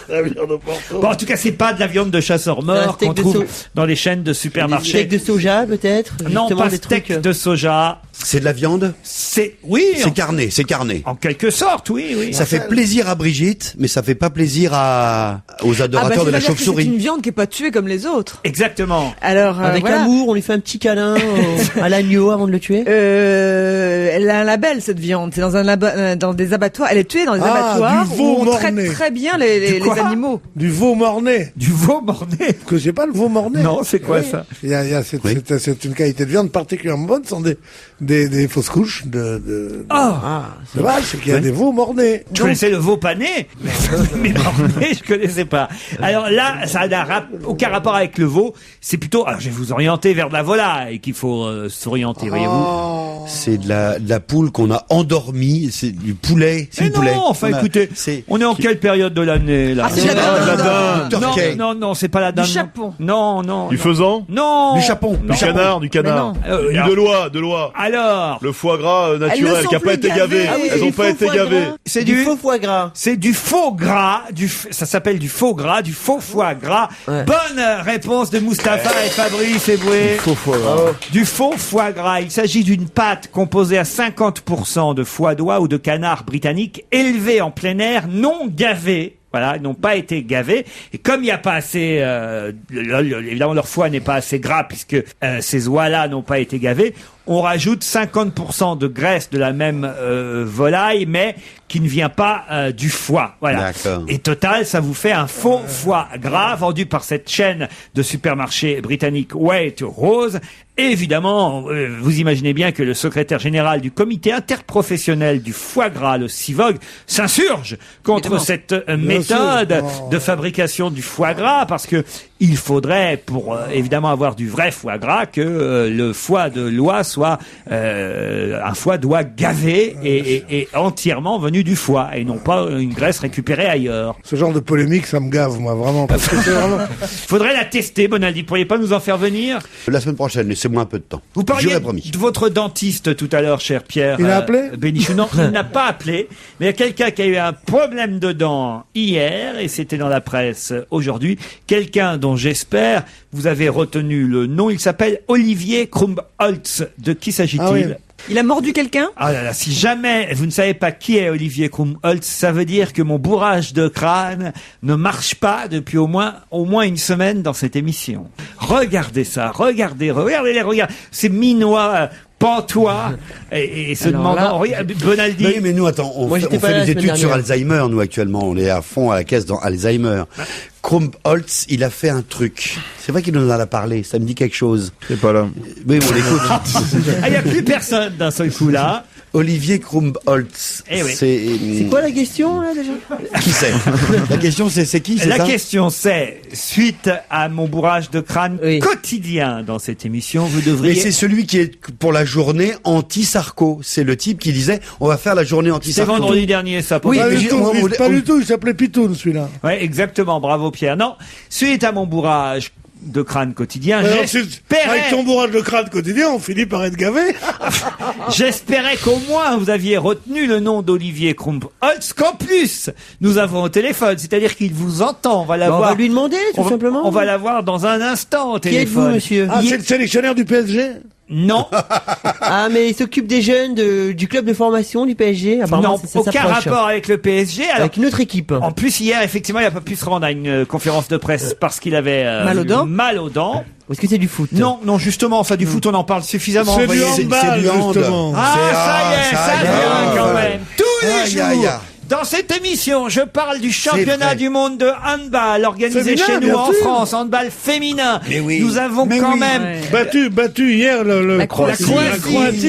la viande au Porto. Bon, en tout cas, c'est pas de la viande de chasseur Un mort steak qu'on de trouve dans les chaînes de Des supermarchés. steaks de soja, peut-être. Non, Justement, pas des steak trucs. de soja. C'est de la viande. Oui, C'est carné, c'est carné. en quelque sorte, oui. Ça fait plaisir à Brigitte, mais ça fait pas plaisir aux adorateurs de la C'est chauve-souris. une viande qui est pas tuée comme les autres. Exactement. Alors, Avec voilà. amour, on lui fait un petit câlin à l'agneau avant de le tuer. Elle a un label, cette viande. C'est dans des abattoirs. Elle est tuée dans des abattoirs du veau où on traite mort-né. très bien les quoi animaux. Du veau mornay. Du veau mornay. Que c'est pas le veau mornay. Non, c'est quoi ça? C'est une qualité de viande particulièrement bonne. Ce sont des fausses couches de vache. C'est qu'il y a des veaux mornay. Je connaissais le veau pané, mais mornay, je connaissais pas. Alors là, ça n'a aucun rapport avec le veau. C'est plutôt, alors je vais vous orienter vers de la volaille qu'il faut s'orienter, voyez-vous. C'est de la poule qu'on a endormie. C'est du poulet. C'est Mais du poulet. non, enfin écoutez, on est en quelle période de l'année là? Ah, c'est la dinde. Turkey. Non, c'est pas la dinde. Du chapon. Non. Du faisan. Non. Du chapon. Du canard. Mais non. De l'oie. Alors, Le foie gras Elles naturel ne sont qui a pas plus été gavées. gavé. Ah oui, Elles ont du pas faux été foie gavées. gras. c'est Du faux foie gras. C'est du faux gras, ça s'appelle du faux gras, du faux foie gras. Ouais. Bonne réponse de Mustapha et Fabrice Eboué. Faux foie gras. Du faux foie gras. Il s'agit d'une pâte composée à 50% de foie d'oie ou de canard britannique élevée en plein air, non gavée. Voilà, ils n'ont pas été gavés. Et comme il n'y a pas assez, évidemment leur foie n'est pas assez gras puisque ces oies-là n'ont pas été gavées, on rajoute 50% de graisse de la même volaille, mais qui ne vient pas du foie. Voilà. D'accord. Et total, ça vous fait un faux foie gras vendu par cette chaîne de supermarchés britannique Waitrose. Et évidemment, vous imaginez bien que le secrétaire général du comité interprofessionnel du foie gras, le CIVOG, s'insurge contre cette méthode de fabrication du foie gras parce que il faudrait, pour évidemment avoir du vrai foie gras, que le foie de l'oie soit un foie d'oie gavé et entièrement venu du foie et non pas une graisse récupérée ailleurs. Ce genre de polémique, ça me gave, moi, vraiment. Parce que c'est vraiment... Faudrait la tester, Bonaldi. Pourriez pas nous en faire venir? La semaine prochaine, laissez-moi un peu de temps. Vous parliez J'aurais promis. de votre dentiste tout à l'heure, cher Pierre. Il a appelé Bénichou. Non, il n'a pas appelé. Mais il y a quelqu'un qui a eu un problème de dents hier, et c'était dans la presse aujourd'hui. Quelqu'un dont j'espère vous avez retenu le nom. Il s'appelle Olivier Krumholtz. De qui s'agit-il? Ah oui. Il a mordu quelqu'un? Ah là là, si jamais vous ne savez pas qui est Olivier Krumholtz, ça veut dire que mon bourrage de crâne ne marche pas depuis au moins une semaine dans cette émission. Regardez ça, regardez. C'est minois, pantois, et se Alors demandant, là- regarde, Bonaldi. Oui, mais nous, attends, on Moi, fait, j'étais on pas fait là des la études semaine sur dernière. Alzheimer, nous, actuellement. On est à fond à la caisse dans Alzheimer. Krumholtz, il a fait un truc. C'est vrai qu'il nous en a parlé. Ça me dit quelque chose. C'est pas là. Oui, on l'écoute. Ah, il n'y a plus personne d'un seul coup là. Olivier Krumholtz. Eh oui. C'est quoi la question, là, déjà? Qui c'est? La question, c'est qui, c'est La ça? question c'est, suite à mon bourrage de crâne Oui. quotidien dans cette émission, vous Mais devriez... c'est celui qui est pour la journée anti-Sarko. C'est le type qui disait, on va faire la journée C'est anti-Sarko. vendredi dernier, ça. Oui, pas mais du tout, on- pas du tout, il s'appelait Pitoun, celui-là. Ouais, exactement. Bravo, Pierre. Non, suite à mon bourrage de crâne quotidien, Alors, avec ton j'espérais, bourrage de crâne quotidien, on finit par être gavé. j'espérais qu'au moins vous aviez retenu le nom d'Olivier Krumholtz, qu'en plus nous avons au téléphone, c'est-à-dire qu'il vous entend. On va On l'avoir. va lui demander, tout simplement. On va l'avoir dans un instant au Qui êtes-vous, téléphone. monsieur? Ah, c'est le sélectionneur du PSG? Non, Ah, mais il s'occupe des jeunes du club de formation du PSG. Apparemment, non, ça aucun s'approche. rapport avec le PSG. Alors, Avec une autre équipe. en plus, hier, effectivement, il n'a pas pu se rendre à une conférence de presse parce qu'il avait Mal aux dents. Ou est-ce que c'est du foot? Non, justement, ça du foot, on en parle suffisamment. C'est vous du voyez. handball, c'est du hand. justement. Ah, ça y est, ça vient quand même. Tous les Aïe, aïe, jours. aïe. Dans cette émission, je parle du championnat vrai. du monde de handball organisé Féminin, chez nous bien en sûr. France, handball féminin. Mais oui. Nous avons Mais quand oui. même Battu hier La Croatie.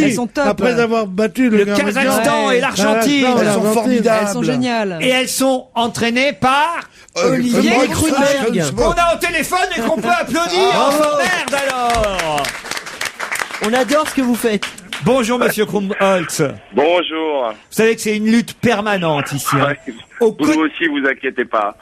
Elles sont top. Après avoir battu le Gambia. Kazakhstan Ouais. et l'Argentine. Ah, Elles sont l'Argentine. formidables. Elles sont géniales. Et elles sont entraînées par Olivier Krunberg. qu'on a au téléphone et qu'on peut applaudir. Enfin, merde alors. On adore ce que vous faites. Bonjour Monsieur Krumholtz. Bonjour. Vous savez que c'est une lutte permanente ici. hein. Ouais. Au, Vous aussi, vous inquiétez pas.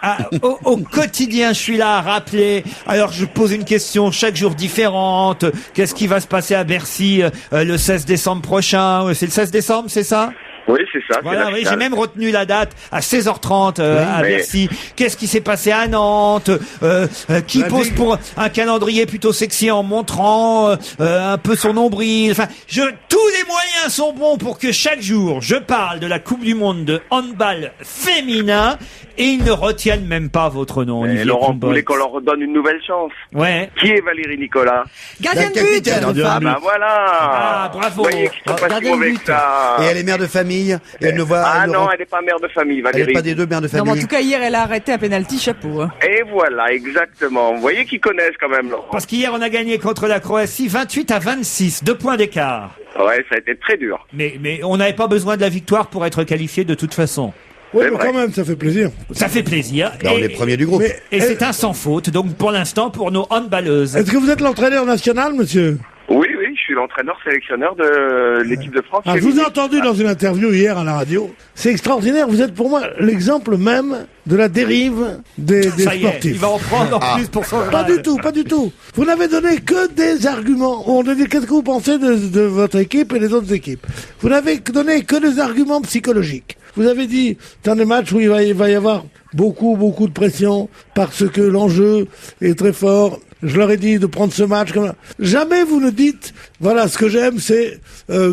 au quotidien, je suis là à rappeler. Alors, je pose une question chaque jour différente. Qu'est-ce qui va se passer à Bercy le 16 décembre prochain? C'est le 16 décembre, c'est ça? Oui, c'est ça. Voilà, c'est la oui, finale. j'ai même retenu la date à 16h30 à mais- Bercy. Qu'est-ce qui s'est passé à Nantes? Qui pose pour un calendrier plutôt sexy en montrant un peu son nombril? Enfin, tous les moyens sont bons pour que chaque jour je parle de la Coupe du Monde de handball féminin et ils ne retiennent même pas votre nom. Et Olivier Laurent, vous Krumboltz. voulez qu'on leur redonne une nouvelle chance? Ouais. Qui est Valérie Nicolas? Gardien de La but. capitaine. Ah bah voilà. Ah, bravo. Vous voyez qu'ils sont pas si Gardien de mauvais but. que ça. Et elle est mère de famille. Et elle ne voit. Ah elle ne non, rend- elle n'est pas mère de famille, elle Valérie. n'est pas des deux mères de Non, mais en famille. tout cas, hier, elle a arrêté à pénalty, chapeau. Hein. Et voilà, exactement. Vous voyez qu'ils connaissent quand même, Laurent. Parce qu'hier on a gagné contre la Croatie 28-26, 2 points d'écart. Ouais, ça a été très dur. Mais on n'avait pas besoin de la victoire pour être qualifié de toute façon. Oui, C'est mais vrai. quand même, ça fait plaisir. Ça fait plaisir. Là, on est premier du groupe. Mais Et c'est un sans faute, donc pour l'instant, pour nos handballeuses. est-ce que vous êtes l'entraîneur national, monsieur? Oui, je suis l'entraîneur-sélectionneur de l'équipe de France. Ah, je vous ai entendu dans une interview hier à la radio. C'est extraordinaire. Vous êtes pour moi l'exemple même de la dérive des Ça y est, sportifs. il va en prendre en plus pour son Pas du tout, pas du tout. Vous n'avez donné que des arguments. On a dit qu'est-ce que vous pensez de votre équipe et des autres équipes. Vous n'avez donné que des arguments psychologiques. Vous avez dit, dans des matchs où il va y avoir beaucoup de pression parce que l'enjeu est très fort. Je leur ai dit de prendre ce match comme ça. Jamais vous ne dites, voilà, ce que j'aime, c'est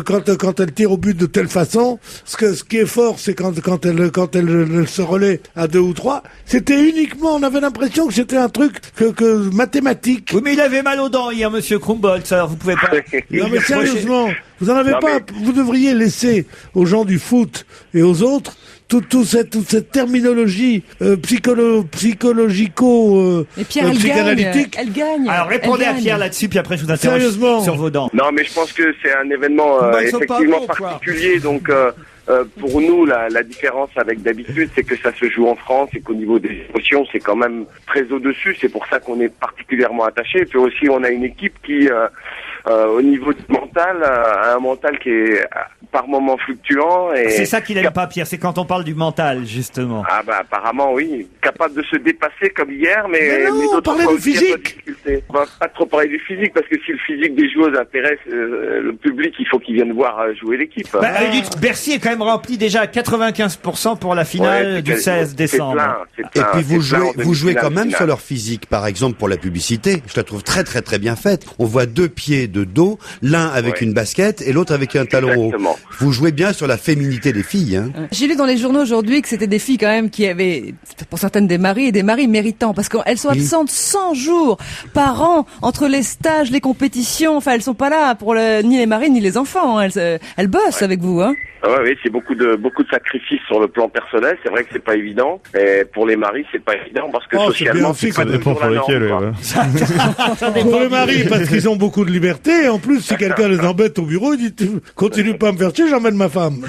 quand elle tire au but de telle façon. Ce qui est fort, c'est quand elle se relaie à 2 ou 3. C'était uniquement, on avait l'impression que c'était un truc que mathématique. Oui, mais il avait mal aux dents hier, monsieur Krumboltz, alors vous pouvez pas. lui Non mais reprocher. sérieusement, vous en avez Non, pas. Vous devriez laisser aux gens du foot et aux autres toute cette terminologie psychologico Et Pierre, elle gagne. psychanalytique. Elle gagne. Alors répondez Elle à gagne. Pierre là-dessus, puis après je vous interroge Sérieusement. sur vos dents. Non, mais je pense que c'est un événement Bah, ils sont pas effectivement bons, quoi. particulier. Donc, pour nous, la différence avec d'habitude, c'est que ça se joue en France et qu'au niveau des émotions, c'est quand même très au-dessus. C'est pour ça qu'on est particulièrement attaché. Et puis aussi, on a une équipe qui, au niveau du mental, a un mental qui est par moments fluctuant. Et C'est ça qu'il aime pas, Pierre, c'est quand on parle du mental, justement. Ah bah apparemment oui, capable de se dépasser comme hier, mais non, d'autres parlez fois du aussi, il y a pas de physique. difficulté. On va pas trop parler du physique parce que si le physique des joueuses intéresse le public, il faut qu'ils viennent voir jouer l'équipe. Bah, dites, Bercy est quand même rempli déjà à 95% pour la finale Ouais, du c'est 16 décembre. c'est Et plein, puis vous c'est plein en jouez demi-finale, quand même finale. sur leur physique. Par exemple, pour la publicité, je la trouve très bien faite. On voit 2 pieds de dos, l'un avec Ouais. une basket et l'autre avec un talon haut. Exactement. Vous jouez bien sur la féminité des filles. Hein. J'ai lu dans les journaux aujourd'hui que c'était des filles quand même qui avaient, pour certaines, des maris et des maris méritants, parce qu'elles sont Oui. absentes 100 jours par an entre les stages, les compétitions. Enfin, elles sont pas là pour ni les maris ni les enfants. Hein. Elles bossent avec vous, hein. Ah ouais, oui, c'est beaucoup de sacrifices sur le plan personnel. C'est vrai que c'est pas évident. Et pour les maris, c'est pas évident parce que Oh, c'est bien socialement, aussi, c'est pas ça Ça dépend toujours pour la norme, lesquels. quoi. Ouais. Pour les maris, parce qu'ils ont beaucoup de liberté. Et en plus, si quelqu'un les embête au bureau, il dit continue pas à me faire chier, j'emmène ma femme.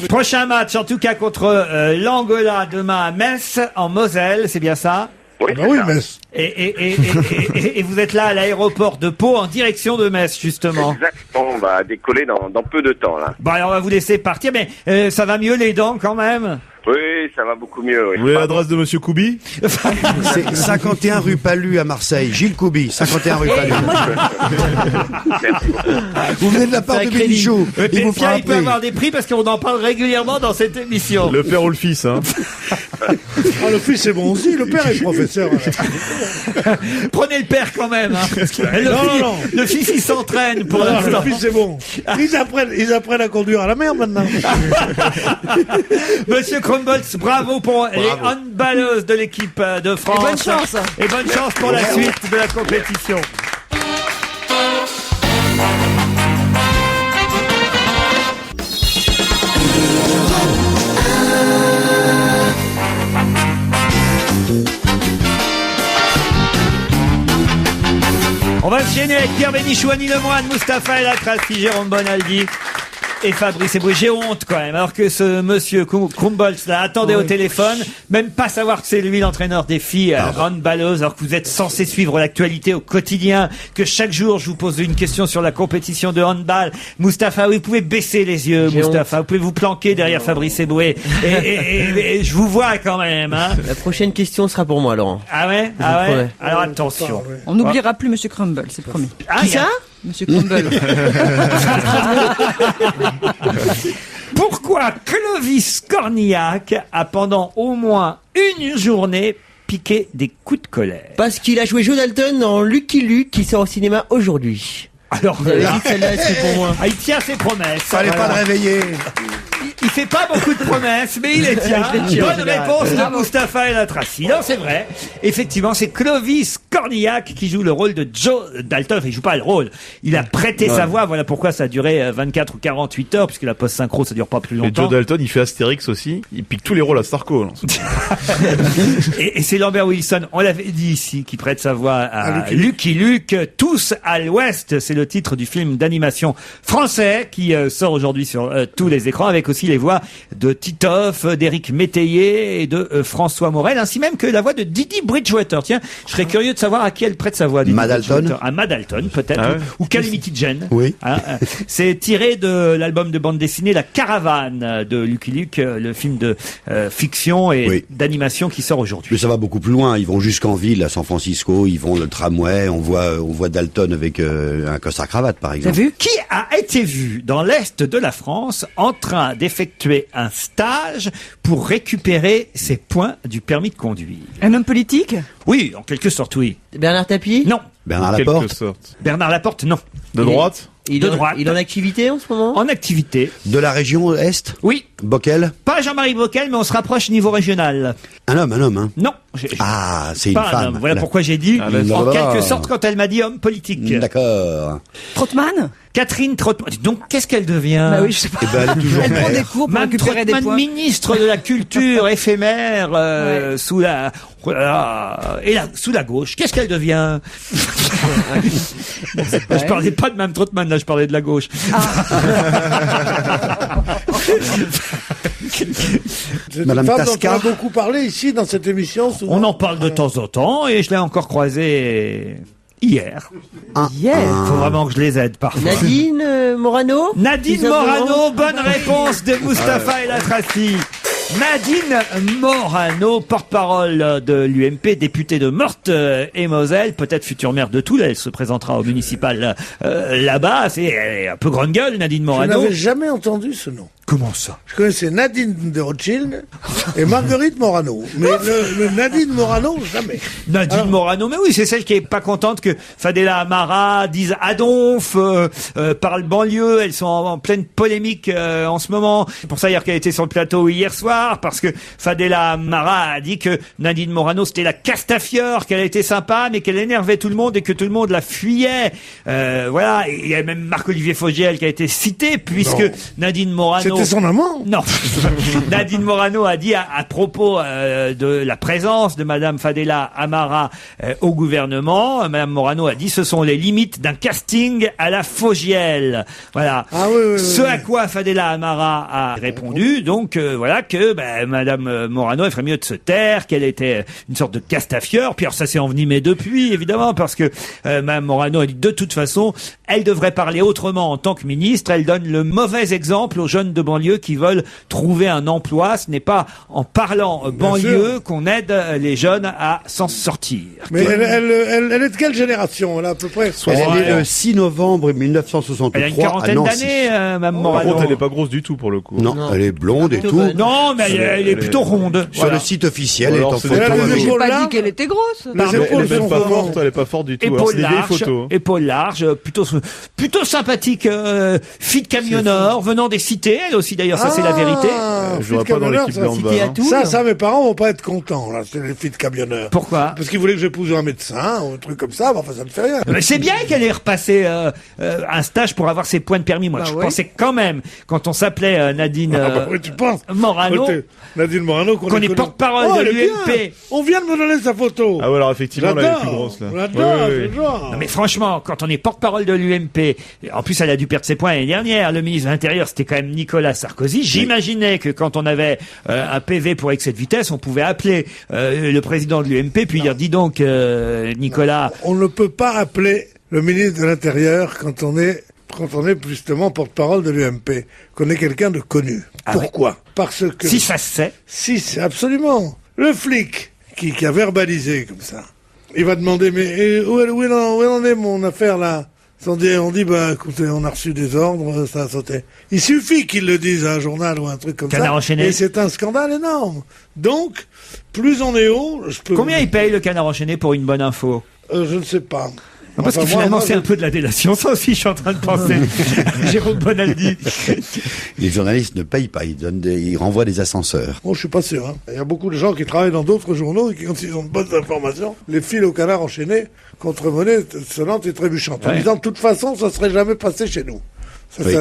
Prochain match, en tout cas, contre l'Angola demain à Metz, en Moselle, c'est bien ça? Oui, Bah c'est oui, ça. mais Et vous êtes là à l'aéroport de Pau en direction de Metz, justement. Exactement, on va décoller dans peu de temps là. Bon, alors on va vous laisser partir, mais ça va mieux les dents quand même? Oui, ça va beaucoup mieux. Oui. Vous voulez l'adresse de Monsieur Koubi? C'est 51 rue Palu à Marseille. Gilles Coubi, 51 rue Palu. Merci beaucoup. Vous venez de la part de Bénichou. Et Il vous Pierre, fera il peut appeler. avoir des prix parce qu'on en parle régulièrement dans cette émission. Le père ou le fils, hein? ah, le fils est bon aussi. Le père est professeur. Prenez le père quand même. Hein, parce que Non. le fils, il s'entraîne pour Alors, l'instant. le fils est bon. Ils apprennent à conduire à la mer maintenant. Monsieur Krumboltz, bravo pour les handballeuses de l'équipe de France. Et bonne chance. Et bonne chance pour la suite de la compétition. Gêné avec Pierre Bénichou, Annie Lemoine, Mustapha El Atrassi, Jérôme Bonaldi et Fabrice Eboué. J'ai honte quand même, alors que ce monsieur Krumbolz là attendait au téléphone, même pas savoir que c'est lui l'entraîneur des filles handballeuses, alors que vous êtes censé suivre l'actualité au quotidien, que chaque jour je vous pose une question sur la compétition de handball. Mustapha, oui, vous pouvez baisser les yeux, Mustapha, vous pouvez vous planquer derrière Fabrice Eboué, et je vous vois quand même, hein. La prochaine question sera pour moi, Laurent. Ah ouais? Ah ouais? Alors attention. On n'oubliera plus Monsieur Crumble, c'est promis. Qui ça? Monsieur Crumble. Pourquoi Clovis Cornillac a pendant au moins une journée piqué des coups de colère? Parce qu'il a joué Joe Dalton dans Lucky Luke qui sort au cinéma aujourd'hui. Alors Vous avez dit que celle-là, c'est pour moi. il tient ses promesses. Fallait pas le réveiller. Il fait pas beaucoup de promesses, mais il les tient. Bonne réponse de Mustapha El Atrassi. Non, c'est vrai. Effectivement, c'est Clovis Cornillac qui joue le rôle de Joe Dalton. Enfin, il joue pas le rôle. Il a prêté sa voix. Voilà pourquoi ça a duré 24 ou 48 heures, puisque la post-synchro, ça dure pas plus Et longtemps. Joe Dalton, il fait Astérix aussi. Il pique tous les rôles à Sarko. Et c'est Lambert Wilson, on l'avait dit ici, qui prête sa voix à Lucky Luke. Tous à l'Ouest, c'est le titre du film d'animation français qui sort aujourd'hui sur tous les écrans, avec aussi les voix de Titoff, d'Éric Métayer et de François Morel, ainsi même que la voix de Didi Bridgewater. Tiens, je serais curieux de savoir à qui elle prête sa voix. Didi Bridgewater. À Madalton, peut-être, ou Calamity Jane. Oui. Hein, c'est tiré de l'album de bande dessinée La Caravane de Lucky Luke, le film de fiction et d'animation qui sort aujourd'hui. Mais ça va beaucoup plus loin. Ils vont jusqu'en ville, à San Francisco. Ils vont le tramway. On voit Dalton avec un costard cravate, par exemple. T'as vu? Qui a été vu dans l'est de la France en train d'effectuer un stage pour récupérer ses points du permis de conduire? Un homme politique? Oui, en quelque sorte, oui. Bernard Tapie? Non. Bernard En quelque Laporte. sorte. Bernard Laporte, non. De droite? Il De est droite. en activité en ce moment? En activité. De la région Est. Oui. Bockel. Pas Jean-Marie Bockel, mais on se rapproche niveau régional. Un homme, hein. Non. Ah, c'est une Pas un femme. homme. Voilà pourquoi j'ai dit, en là. quelque sorte, quand elle m'a dit homme politique. D'accord. Trottmann? Catherine Trottmann. Donc, qu'est-ce qu'elle devient? Bah oui, je sais pas. Eh ben, elle est toujours Elle prend des mère. cours pour Mme récupérer des Trottmann, points. ministre de la culture éphémère, sous la, sous la gauche. Qu'est-ce qu'elle devient? Je parlais pas de Mme Trottmann, là, je parlais de la gauche. C'est une Madame femme dont on a Tasca. beaucoup parlé ici dans cette émission. Souvent. On en parle de temps en temps, et je l'ai encore croisée hier. Hier. Faut vraiment que je les aide parfois. Nadine Morano? Nadine Tout simplement. Morano, bonne réponse de Mustapha El Atrassi. Nadine Morano, porte-parole de l'UMP, députée de Meurthe-et-Moselle, peut-être future maire de Toul, elle se présentera au municipal là-bas. Elle est un peu grande gueule, Nadine Je Morano. n'avais jamais entendu ce nom. Comment ça? Je connaissais Nadine de Rothschild et Marguerite Morano. Mais le Nadine Morano, jamais. Nadine Alors- Morano, mais oui, c'est celle qui est pas contente que Fadela Amara dise Adonf, parle banlieue. Elles sont en pleine polémique en ce moment. C'est pour ça hier qu'elle était sur le plateau hier soir, parce que Fadela Amara a dit que Nadine Morano c'était la Castafiore, qu'elle était sympa, mais qu'elle énervait tout le monde et que tout le monde la fuyait. Voilà, et il y a même Marc-Olivier Fogiel qui a été cité, puisque Non. Nadine Morano... C'était son amant. Non. Nadine Morano a dit à propos de la présence de Madame Fadela Amara au gouvernement, Madame Morano a dit ce sont les limites d'un casting à la Fogiel. Voilà. Ah oui, Ce oui. à quoi Fadela Amara a répondu, donc voilà que Madame Morano, elle ferait mieux de se taire, qu'elle était une sorte de Castafiore. Puis alors ça s'est envenimé depuis, évidemment, parce que Madame Morano a dit de toute façon, elle devrait parler autrement en tant que ministre. Elle donne le mauvais exemple aux jeunes de banlieue qui veulent trouver un emploi. Ce n'est pas en parlant banlieue qu'on aide les jeunes à s'en sortir. Mais elle est de quelle génération? Elle a à peu près Elle est née Ouais. le 6 novembre 1963 Elle a une à quarantaine Nancy. d'années, Mme Par Morano. contre, elle est pas grosse du tout pour le coup. Non, elle est blonde et Plutôt tout. bonne. Non, mais elle est plutôt ronde. Sur Voilà. le site officiel, elle est Alors, en c'est photo. des- avec- des J'ai épaules pas larges. dit qu'elle était grosse. Les Elle est épaules même sont pas vraiment- forte, elle est pas forte du tout. Alors, Épaules c'est des vieilles larges, photos. épaules larges, plutôt sympathique, fille de camionneur, venant des cités, elle Camionnel aussi d'ailleurs, ça c'est la vérité. Je jouerai pas dans l'équipe de handball. Ça, mes parents vont pas être contents, là, c'est les filles de camionneurs. Pourquoi? Parce qu'ils voulaient que j'épouse un médecin, ou un truc comme ça, mais enfin, ça ne fait rien. Mais c'est bien qu'elle ait repassé un stage pour avoir ses points de permis. Moi, je pensais quand même, quand on s'appelait Nadine oui, tu penses Morano, Nadine Morano, qu'on est porte-parole de l'UMP. On vient de me donner sa photo. Ah ouais, alors effectivement, elle est plus grosse, là. Non, mais franchement, quand on est porte-parole de l'UMP, en plus elle a dû perdre ses points l'année dernière, le ministre de l'Intérieur c'était quand même Nicolas Sarkozy. J'imaginais que quand on avait un PV pour excès de vitesse, on pouvait appeler le président de l'UMP puis dire dis donc Nicolas. On ne peut pas appeler le ministre de l'Intérieur quand on est justement porte-parole de l'UMP, qu'on est quelqu'un de connu. Pourquoi? Parce que... Si ça se sait. Si, c'est absolument. Le flic qui a verbalisé comme ça, il va demander, mais où en est mon affaire là? On dit, bah écoutez, on a reçu des ordres, ça a sauté. Il suffit qu'ils le disent à un journal ou un truc comme Canard ça. enchaîné. Et c'est un scandale énorme. Donc, plus on est haut, je peux... Combien il paye le Canard enchaîné pour une bonne info? Je ne sais pas. Non, parce que finalement, c'est un peu de la délation. Ça aussi, je suis en train de penser. Jérôme Bonaldi. Les journalistes ne payent pas, ils renvoient des ascenseurs. Bon, je suis pas sûr. Hein. Il y a beaucoup de gens qui travaillent dans d'autres journaux et qui, quand ils ont de bonnes informations, les filent au Canard enchaîné contre monnaie sonnante et trébuchante. En disant, de toute façon, ça serait jamais passé chez nous.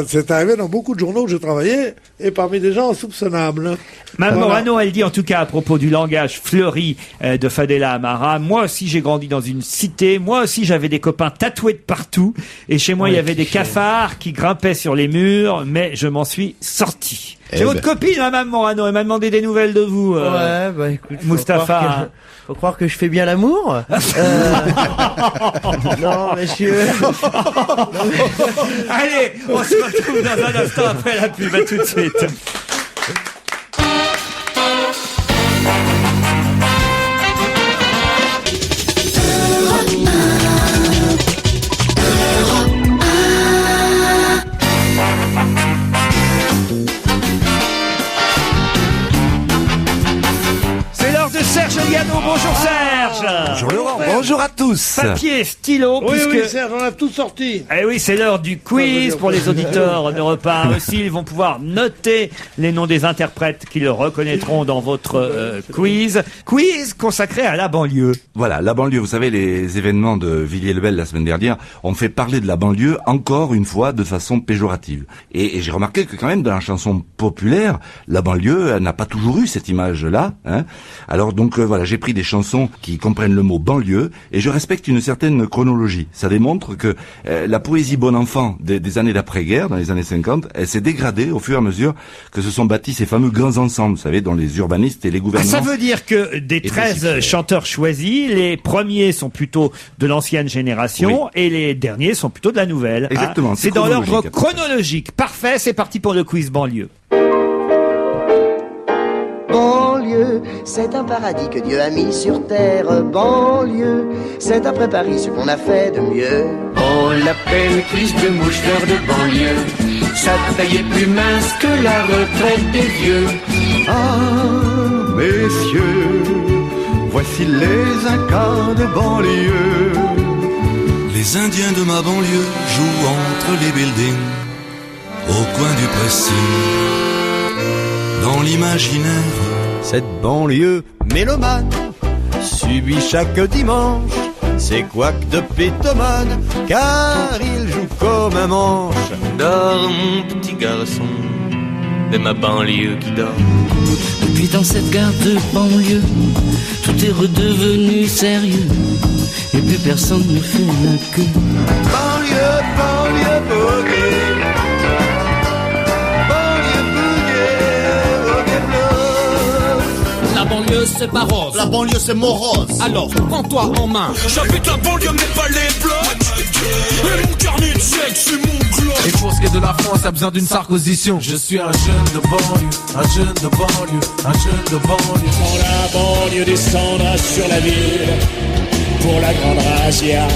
C'est arrivé dans beaucoup de journaux où j'ai travaillé et parmi des gens insoupçonnables. Mme Morano, elle dit en tout cas à propos du langage fleuri de Fadela Amara, moi aussi j'ai grandi dans une cité, moi aussi j'avais des copains tatoués de partout et chez moi il y avait des cafards qui grimpaient sur les murs, mais je m'en suis sorti. J'ai votre copine, Mme Morano, elle m'a demandé des nouvelles de vous. Ouais, bah écoute, Mustapha. Faut croire que je fais bien l'amour. Non, messieurs. Allez, on se retrouve dans un instant après la pub. À tout de suite. Serge Liano, bonjour Serge. Bonjour Laurent, bonjour à tous. Papier et stylo, puisque... Oui, Serge, on a tout sorti. Eh oui, c'est l'heure du quiz pour les auditeurs d'Europe 1 aussi. Ils vont pouvoir noter les noms des interprètes qu'ils reconnaîtront dans votre quiz. Quiz consacré à la banlieue. Voilà, la banlieue, vous savez, les événements de Villiers-le-Bel la semaine dernière ont fait parler de la banlieue encore une fois de façon péjorative. Et j'ai remarqué que quand même dans la chanson populaire, la banlieue, elle n'a pas toujours eu cette image-là. Hein. Alors donc voilà, j'ai pris des chansons qui comprennent le mot banlieue et je respecte une certaine chronologie. Ça démontre que la poésie bon enfant des années d'après-guerre, dans les années 50, elle s'est dégradée au fur et à mesure que se sont bâtis ces fameux grands ensembles, vous savez, dont les urbanistes et les gouvernements... Ça veut dire que des 13 chanteurs choisis, les premiers sont plutôt de l'ancienne génération et les derniers sont plutôt de la nouvelle. Exactement. C'est dans l'ordre chronologique. Parfait, c'est parti pour le quiz banlieue. Banlieue, c'est un paradis que Dieu a mis sur terre. Banlieue, c'est après Paris ce qu'on a fait de mieux. On l'appelle cuisse de mouche, fleur de banlieue. Sa taille est plus mince que la retraite des vieux. Ah, messieurs, voici les Incas de banlieue. Les Indiens de ma banlieue jouent entre les buildings, au coin du pressing. Dans l'imaginaire, cette banlieue mélomane subit chaque dimanche ses couacs de pétomane, car il joue comme un manche. Dors mon petit garçon de ma banlieue qui dort. Depuis dans cette gare de banlieue, tout est redevenu sérieux et plus personne ne fait la queue. Banlieue, banlieue, boogie. La banlieue c'est pas rose, la banlieue c'est morose. Alors prends-toi en main. J'habite la banlieue mais pas les blocs. Et mon carnet de chèque c'est mon clock. Et pour ce qui est de la France, y a besoin d'une sarcosition. Je suis un jeune de banlieue, un jeune de banlieue, un jeune de banlieue. Quand la banlieue descendra sur la ville pour la grande razzia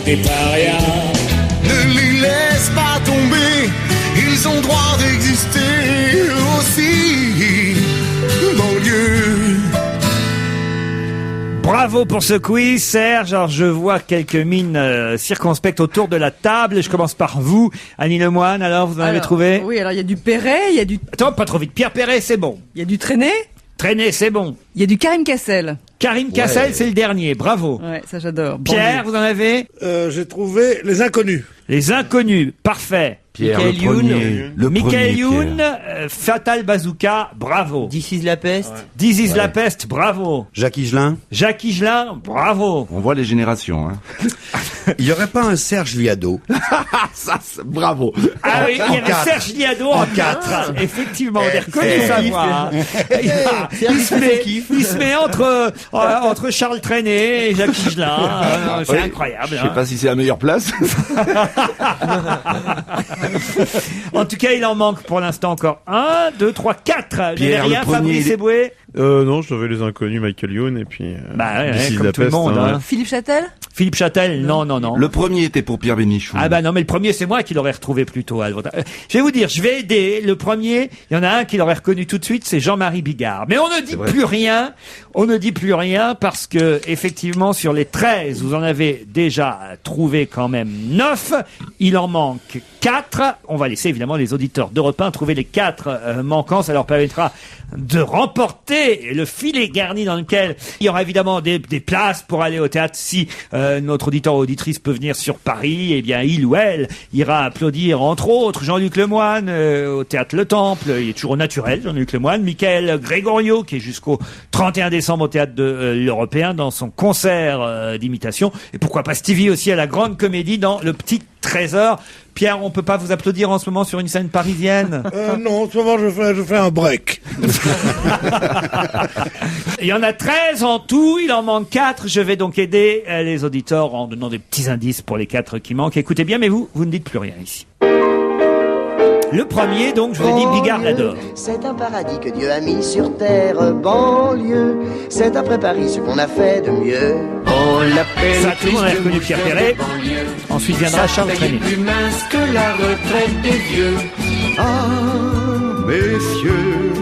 des parias, ne les laisse pas tomber, ils ont droit d'exister aussi. Banlieue, Bravo pour ce quiz, Serge. Alors, je vois quelques mines circonspectes autour de la table. Je commence par vous, Annie Lemoine. Alors, vous en avez trouvé? Oui, alors il y a du Perret, il y a du... Attends, pas trop vite. Pierre Perret, c'est bon. Il y a du Trenet. Trenet, c'est bon. Il y a du Karim Cassel. Karim Cassel, c'est le dernier. Bravo. Ouais, ça j'adore. Pierre, vous en avez? J'ai trouvé Les Inconnus. Les Inconnus, parfait. Pierre, Michael Youn. Michael Youn, Fatal Bazooka, bravo. This is la peste. This is la peste, bravo. Jacques Higelin. Jacques Higelin, bravo. On voit les générations. Hein. Il y aurait pas un Serge Liado? Ça, bravo. Ah oui, il y avait Serge Liado en 4. Effectivement, on est reconnu sa voix. Il se met entre Charles Trenet et Jacques Higelin. C'est incroyable. Je sais pas si c'est la meilleure place. En tout cas, il en manque pour l'instant encore 1, 2, 3, 4. Pierre, rien, Fabrice Eboué? Non, j'avais Les Inconnus, Michael Youn, et puis... comme tout le monde. Hein. Philippe Châtel? Philippe Châtel, non. Le premier était pour Pierre Bénichou. Ah bah non, mais le premier, c'est moi qui l'aurais retrouvé plus tôt. Je vais vous dire, je vais aider. Le premier, il y en a un qui l'aurait reconnu tout de suite, c'est Jean-Marie Bigard. Mais on ne dit plus rien. On ne dit plus rien parce que, effectivement, sur les 13, vous en avez déjà trouvé quand même 9. Il en manque 4. On va laisser évidemment les auditeurs d'Europe 1 trouver les 4 manquants. Ça leur permettra de remporter le filet garni dans lequel il y aura évidemment des places pour aller au théâtre. Si notre auditeur ou auditrice peut venir sur Paris, eh bien il ou elle ira applaudir entre autres Jean-Luc Lemoine au théâtre Le Temple. Il est toujours au naturel, Jean-Luc Lemoine. Michael Gregorio qui est jusqu'au 31 décembre au théâtre de l'Européen dans son concert d'imitation. Et pourquoi pas Stevie aussi à la Grande Comédie dans Le Petit Trésor. Pierre, on peut pas vous applaudir en ce moment sur une scène parisienne? Non, en ce moment je fais un break. Il y en a 13 en tout, il en manque 4. Je vais donc aider les auditeurs en donnant des petits indices pour les 4 qui manquent. Écoutez bien, mais vous ne dites plus rien ici. Le premier, donc, je vous ai dit, Bigard l'adore. C'est un paradis que Dieu a mis sur terre, banlieue. C'est après Paris ce qu'on a fait de mieux. On l'appelle. Ça, tout le monde a reconnu Pierre Perret. Ensuite viendra Charles Trenet. plus mince que la retraite des vieux. Ah, messieurs,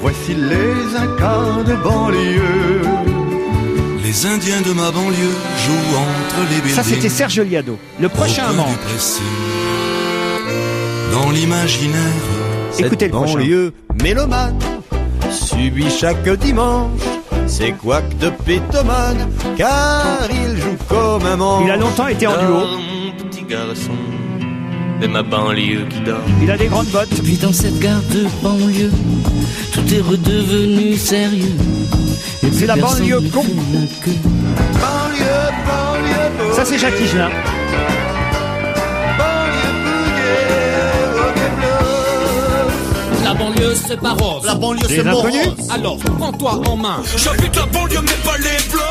voici les Incas de banlieue. Les Indiens de ma banlieue jouent entre les buildings. Ça, c'était Serge Liado. Le prochain manque. Dans l'imaginaire. Écoutez le prochain. Banlieue mélomane subit chaque dimanche ses couacs de pétomane, car il joue comme un manche. Il a longtemps été en duo. Mon petit garçon de ma banlieue qui dort. Il a des grandes bottes. Puis dans cette gare de banlieue, tout est redevenu sérieux. Et c'est la banlieue con. Banlieue. Ça, c'est Jacques Higelin. La banlieue c'est pas rose. La banlieue Les c'est morose. Inconnus. Alors prends-toi en main. J'habite la banlieue mais pas les blocs.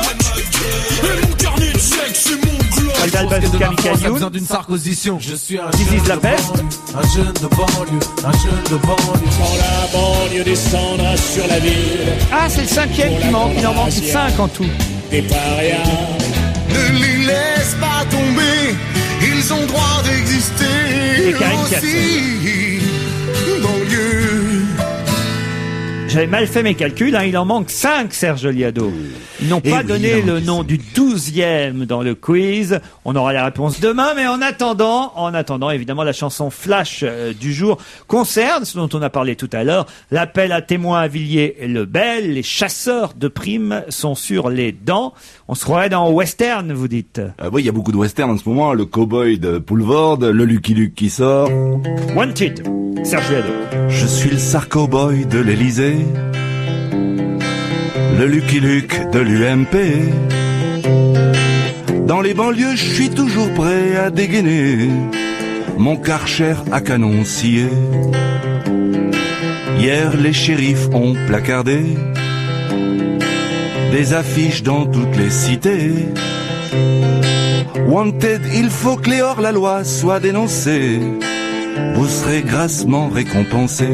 Et mon carnet de chèques c'est mon globe. Fatal Bazooka, Michael Youn. besoin d'une sarcosition. Je suis un This jeune is la de peste. banlieue, un jeune de banlieue, un jeune de banlieue. Quand la banlieue descendra sur la ville, Ah, c'est le 5e qui manque. Il en manque 5 en tout. des parias. Ne les laisse pas tomber, ils ont droit d'exister. Et Karim aussi, banlieue. J'avais mal fait mes calculs, hein. Il en manque 5, Serge Liado. Ils n'ont pas donné le nom du 12e dans le quiz. On aura la réponse demain, mais en attendant, évidemment, la chanson flash du jour concerne ce dont on a parlé tout à l'heure. L'appel à témoins à Villiers-le-Bel. Les chasseurs de primes sont sur les dents. On se croirait dans western, vous dites. Oui, il y a beaucoup de western en ce moment. Le cowboy de Poulvord, le Lucky Luke qui sort. Wanted, Serge Liado. Je suis le sar-cowboy de l'Elysée, le Lucky Luke de l'UMP. Dans les banlieues, je suis toujours prêt à dégainer mon Karcher à canon scié. Hier, les shérifs ont placardé des affiches dans toutes les cités. Wanted, il faut que les hors-la-loi soient dénoncés. Vous serez grassement récompensé.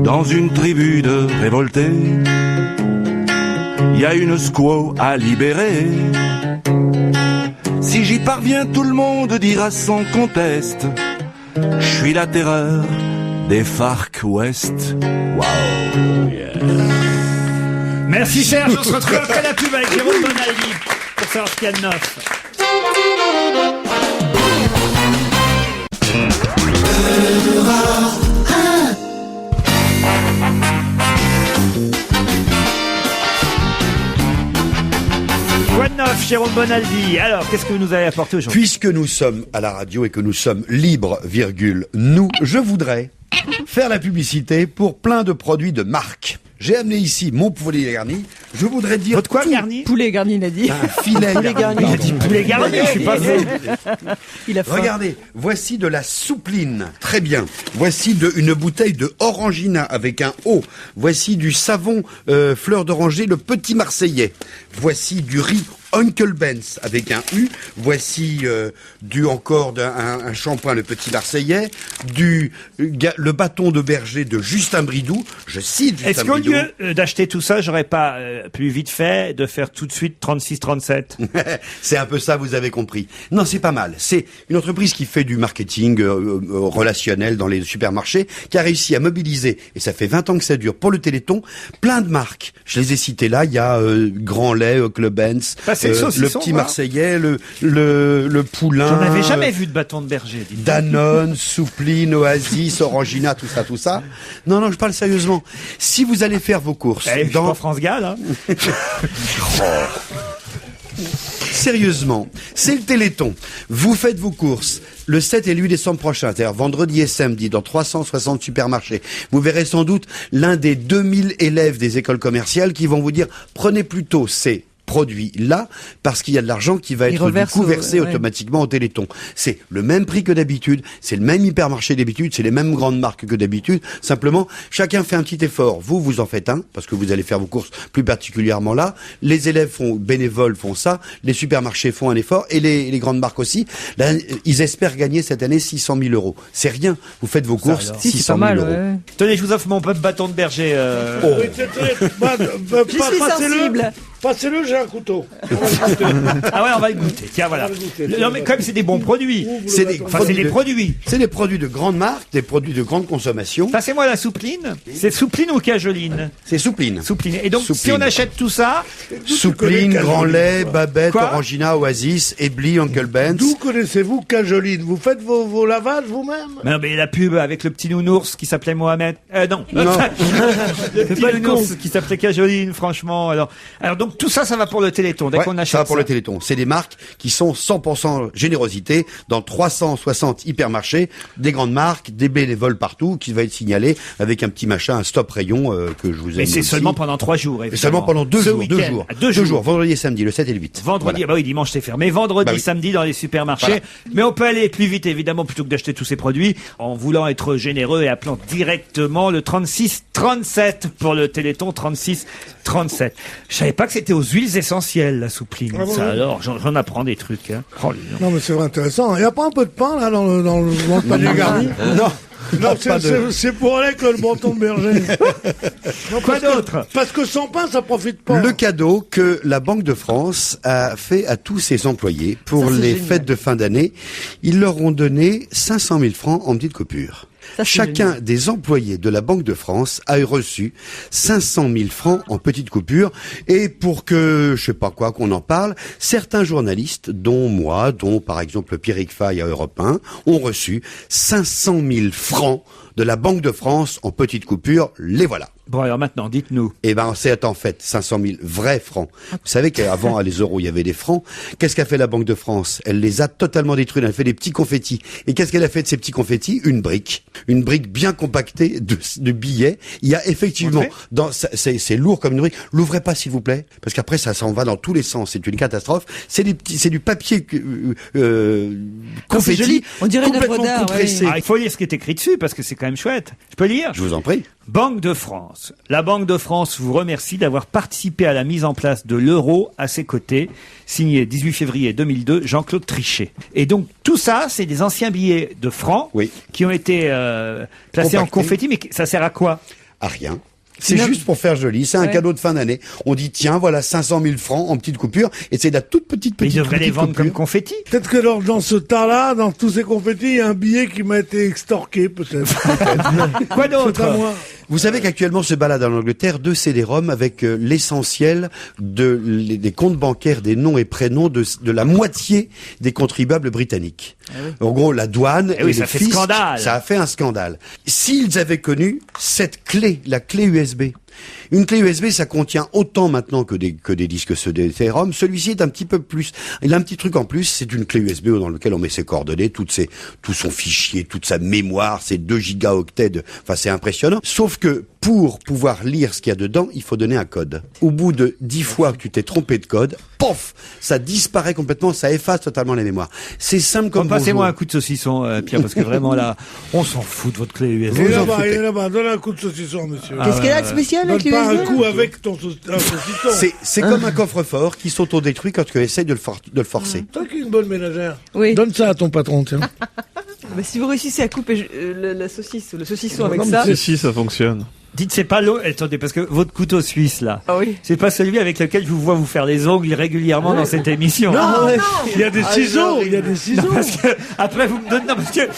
Dans une tribu de révoltés, y a une squaw à libérer. Si j'y parviens, tout le monde dira sans conteste, je suis la terreur des Far West. Waouh. Merci Serge, on se retrouve après la pub avec Jérôme Bonaldi pour savoir ce qu'il y a de neuf. Quoi de neuf, Jérôme Bonaldi? Alors, qu'est-ce que vous nous avez apporté aujourd'hui? Puisque nous sommes à la radio et que nous sommes libres, nous, je voudrais faire la publicité pour plein de produits de marque. J'ai amené ici mon poulet garni. Je voudrais dire... Votre quoi garni? Poulet garni, il a dit. Un filet Poulet garni. garni. Il a dit poulet garni, je suis pas fou. Il a faim. Regardez, voici de la soupline. Très bien. Voici une bouteille de Orangina avec un O. Voici du savon fleur d'oranger, le petit Marseillais. Voici du riz Uncle Ben's avec un U. Voici un shampoing, le petit Marseillais. Le bâton de berger de Justin Bridou. Je cite Justin Est-ce qu'au Bridou. lieu d'acheter tout ça, j'aurais pas plus vite fait de faire tout de suite 36-37? C'est un peu ça, vous avez compris. Non, c'est pas mal. C'est une entreprise qui fait du marketing relationnel dans les supermarchés, qui a réussi à mobiliser, et ça fait 20 ans que ça dure, pour le Téléthon, plein de marques. Je les ai citées là, il y a Grand Lait, Uncle Ben's, le petit Marseillais, le Poulain. J'en avais jamais vu de bâton de berger. Danone, Soupline, Oasis, Orangina, tout ça. Non, je parle sérieusement. Si vous allez faire vos courses dans France Gall, hein. Sérieusement, c'est le Téléthon. Vous faites vos courses le 7 et le 8 décembre prochain, c'est-à-dire vendredi et samedi, dans 360 supermarchés. Vous verrez sans doute l'un des 2000 élèves des écoles commerciales qui vont vous dire « Prenez plutôt ces produits-là, parce qu'il y a de l'argent qui va être du coup versé automatiquement au Téléthon. » C'est le même prix que d'habitude, c'est le même hypermarché d'habitude, c'est les mêmes grandes marques que d'habitude. Simplement, chacun fait un petit effort. Vous en faites un, parce que vous allez faire vos courses plus particulièrement là. Les élèves bénévoles font ça, les supermarchés font un effort, et les grandes marques aussi. Là, ils espèrent gagner cette année 600 000 €. C'est rien. Vous faites vos courses, 600 000 €. Ouais. Tenez, je vous offre mon bâton de berger. Oui, Je suis sensible. Passez-le, j'ai un couteau. Ah ouais, on va le goûter. Tiens, voilà. Non, mais comme c'est des bons produits. C'est des produits. C'est des produits de grande marque, des produits de grande consommation. Passez-moi la soupline. C'est soupline ou cajoline? C'est soupline. Soupline. Et donc, si on achète tout ça... Soupline, Grand Lait, Babette, Orangina, Oasis, Ebly, Uncle Ben's. D'où connaissez-vous cajoline? Vous faites vos lavages vous-même? Non, mais la pub avec le petit nounours qui s'appelait Mohamed. Non. Le petit nounours qui s'appelait cajoline, franchement. Alors donc, tout ça, ça va pour le Téléthon. Dès qu'on achète ça va pour le Téléthon. C'est des marques qui sont 100% générosité dans 360 hypermarchés, des grandes marques, des bénévoles partout, qui va être signalé avec un petit machin, un stop rayon que je vous ai mis. Mais c'est aussi. seulement pendant 3 jours, évidemment. Et seulement pendant 2 jours. 2 jours. Vendredi et samedi, le 7 et le 8. Vendredi, bah oui, dimanche c'est fermé. Vendredi, samedi dans les supermarchés. Voilà. Mais on peut aller plus vite, évidemment, plutôt que d'acheter tous ces produits, en voulant être généreux et appelant directement le 36-37 pour le Téléthon 36-37. Je savais pas que c'était aux huiles essentielles, la soupline. Ah bon, ça, alors, j'en apprends des trucs, hein. Oh, non, mais c'est vraiment intéressant. Il n'y a pas un peu de pain, là, dans le panier garni? Non. Non, c'est pour aller que le bâton de berger. Non, quoi d'autre? Parce que sans pain, ça profite pas. Le cadeau que la Banque de France a fait à tous ses employés pour les fêtes de fin d'année, ils leur ont donné 500 000 francs en petites coupures. Chacun des employés de la Banque de France a reçu 500 000 francs en petites coupures. Et pour que, je sais pas quoi, qu'on en parle, certains journalistes, dont moi, dont par exemple Pierrick Fay à Europe 1, ont reçu 500 000 francs de la Banque de France en petites coupures. Les voilà. Bon, alors maintenant, dites-nous. Eh ben, c'est en fait 500 000 vrais francs. Vous savez qu'avant, les euros, il y avait des francs. Qu'est-ce qu'a fait la Banque de France? Elle les a totalement détruits. Elle a fait des petits confettis. Et qu'est-ce qu'elle a fait de ces petits confettis? Une brique bien compactée de billets. Il y a effectivement, c'est lourd comme une brique. L'ouvrez pas, s'il vous plaît, parce qu'après, ça s'en va dans tous les sens. C'est une catastrophe. C'est du papier confetti. Joli. On dirait une œuvre complètement d'art. compressé. Ah, il faut lire ce qui est écrit dessus, parce que c'est quand même chouette. Je peux lire? Je vous en prie. Banque de France. La Banque de France vous remercie d'avoir participé à la mise en place de l'euro à ses côtés. Signé 18 février 2002, Jean-Claude Trichet. Et donc, tout ça, c'est des anciens billets de francs qui ont été placés en confetti, mais ça sert à quoi? À rien. C'est juste pour faire joli. C'est un cadeau de fin d'année. On dit, tiens, voilà 500 000 francs en petites coupures. Et c'est de la toute petite ils devraient les vendre coupure. comme confetti. Peut-être que dans ce tas-là, dans tous ces confettis, il y a un billet qui m'a été extorqué, peut-être. Quoi d'autre? Vous savez qu'actuellement se baladent en Angleterre 2 CD-ROM avec l'essentiel des comptes bancaires, des noms et prénoms de la moitié des contribuables britanniques. Ah oui. En gros, la douane et ça le fait fisc, scandale. ça a fait un scandale. S'ils avaient connu cette clé, la clé USB. Une clé USB, ça contient autant maintenant que des disques CD-ROM. Celui-ci est un petit peu plus. Il a un petit truc en plus, c'est une clé USB dans lequel on met ses coordonnées, tout son fichier, toute sa mémoire, ses 2 gigaoctets enfin, c'est impressionnant. Sauf que pour pouvoir lire ce qu'il y a dedans, il faut donner un code. Au bout de 10 fois que tu t'es trompé de code, pof, ça disparaît complètement, ça efface totalement les mémoires. C'est simple comme bonjour. Passez-moi un coup de saucisson, Pierre, parce que vraiment là, on s'en fout de votre clé USB. Il est là-bas, donne un coup de saucisson, monsieur. Qu'est-ce qu'elle a de spécial avec Donne les pas un USB? coup avec ton saucisson. C'est comme un coffre-fort qui s'autodétruit quand tu essaies de le forcer. Toi qui es une bonne ménagère. Oui. Donne ça à ton patron, tiens. Mais si vous réussissez à couper la saucisse ou le saucisson avec Non, ça. Si, ça fonctionne. Dites, c'est pas l'eau. Attendez, parce que votre couteau suisse, là. Ah oui. C'est pas celui avec lequel je vous vois vous faire les ongles régulièrement dans cette émission. Non, il y a des ciseaux, il y a des ciseaux. Non, parce que, après, vous me donnez, non, parce que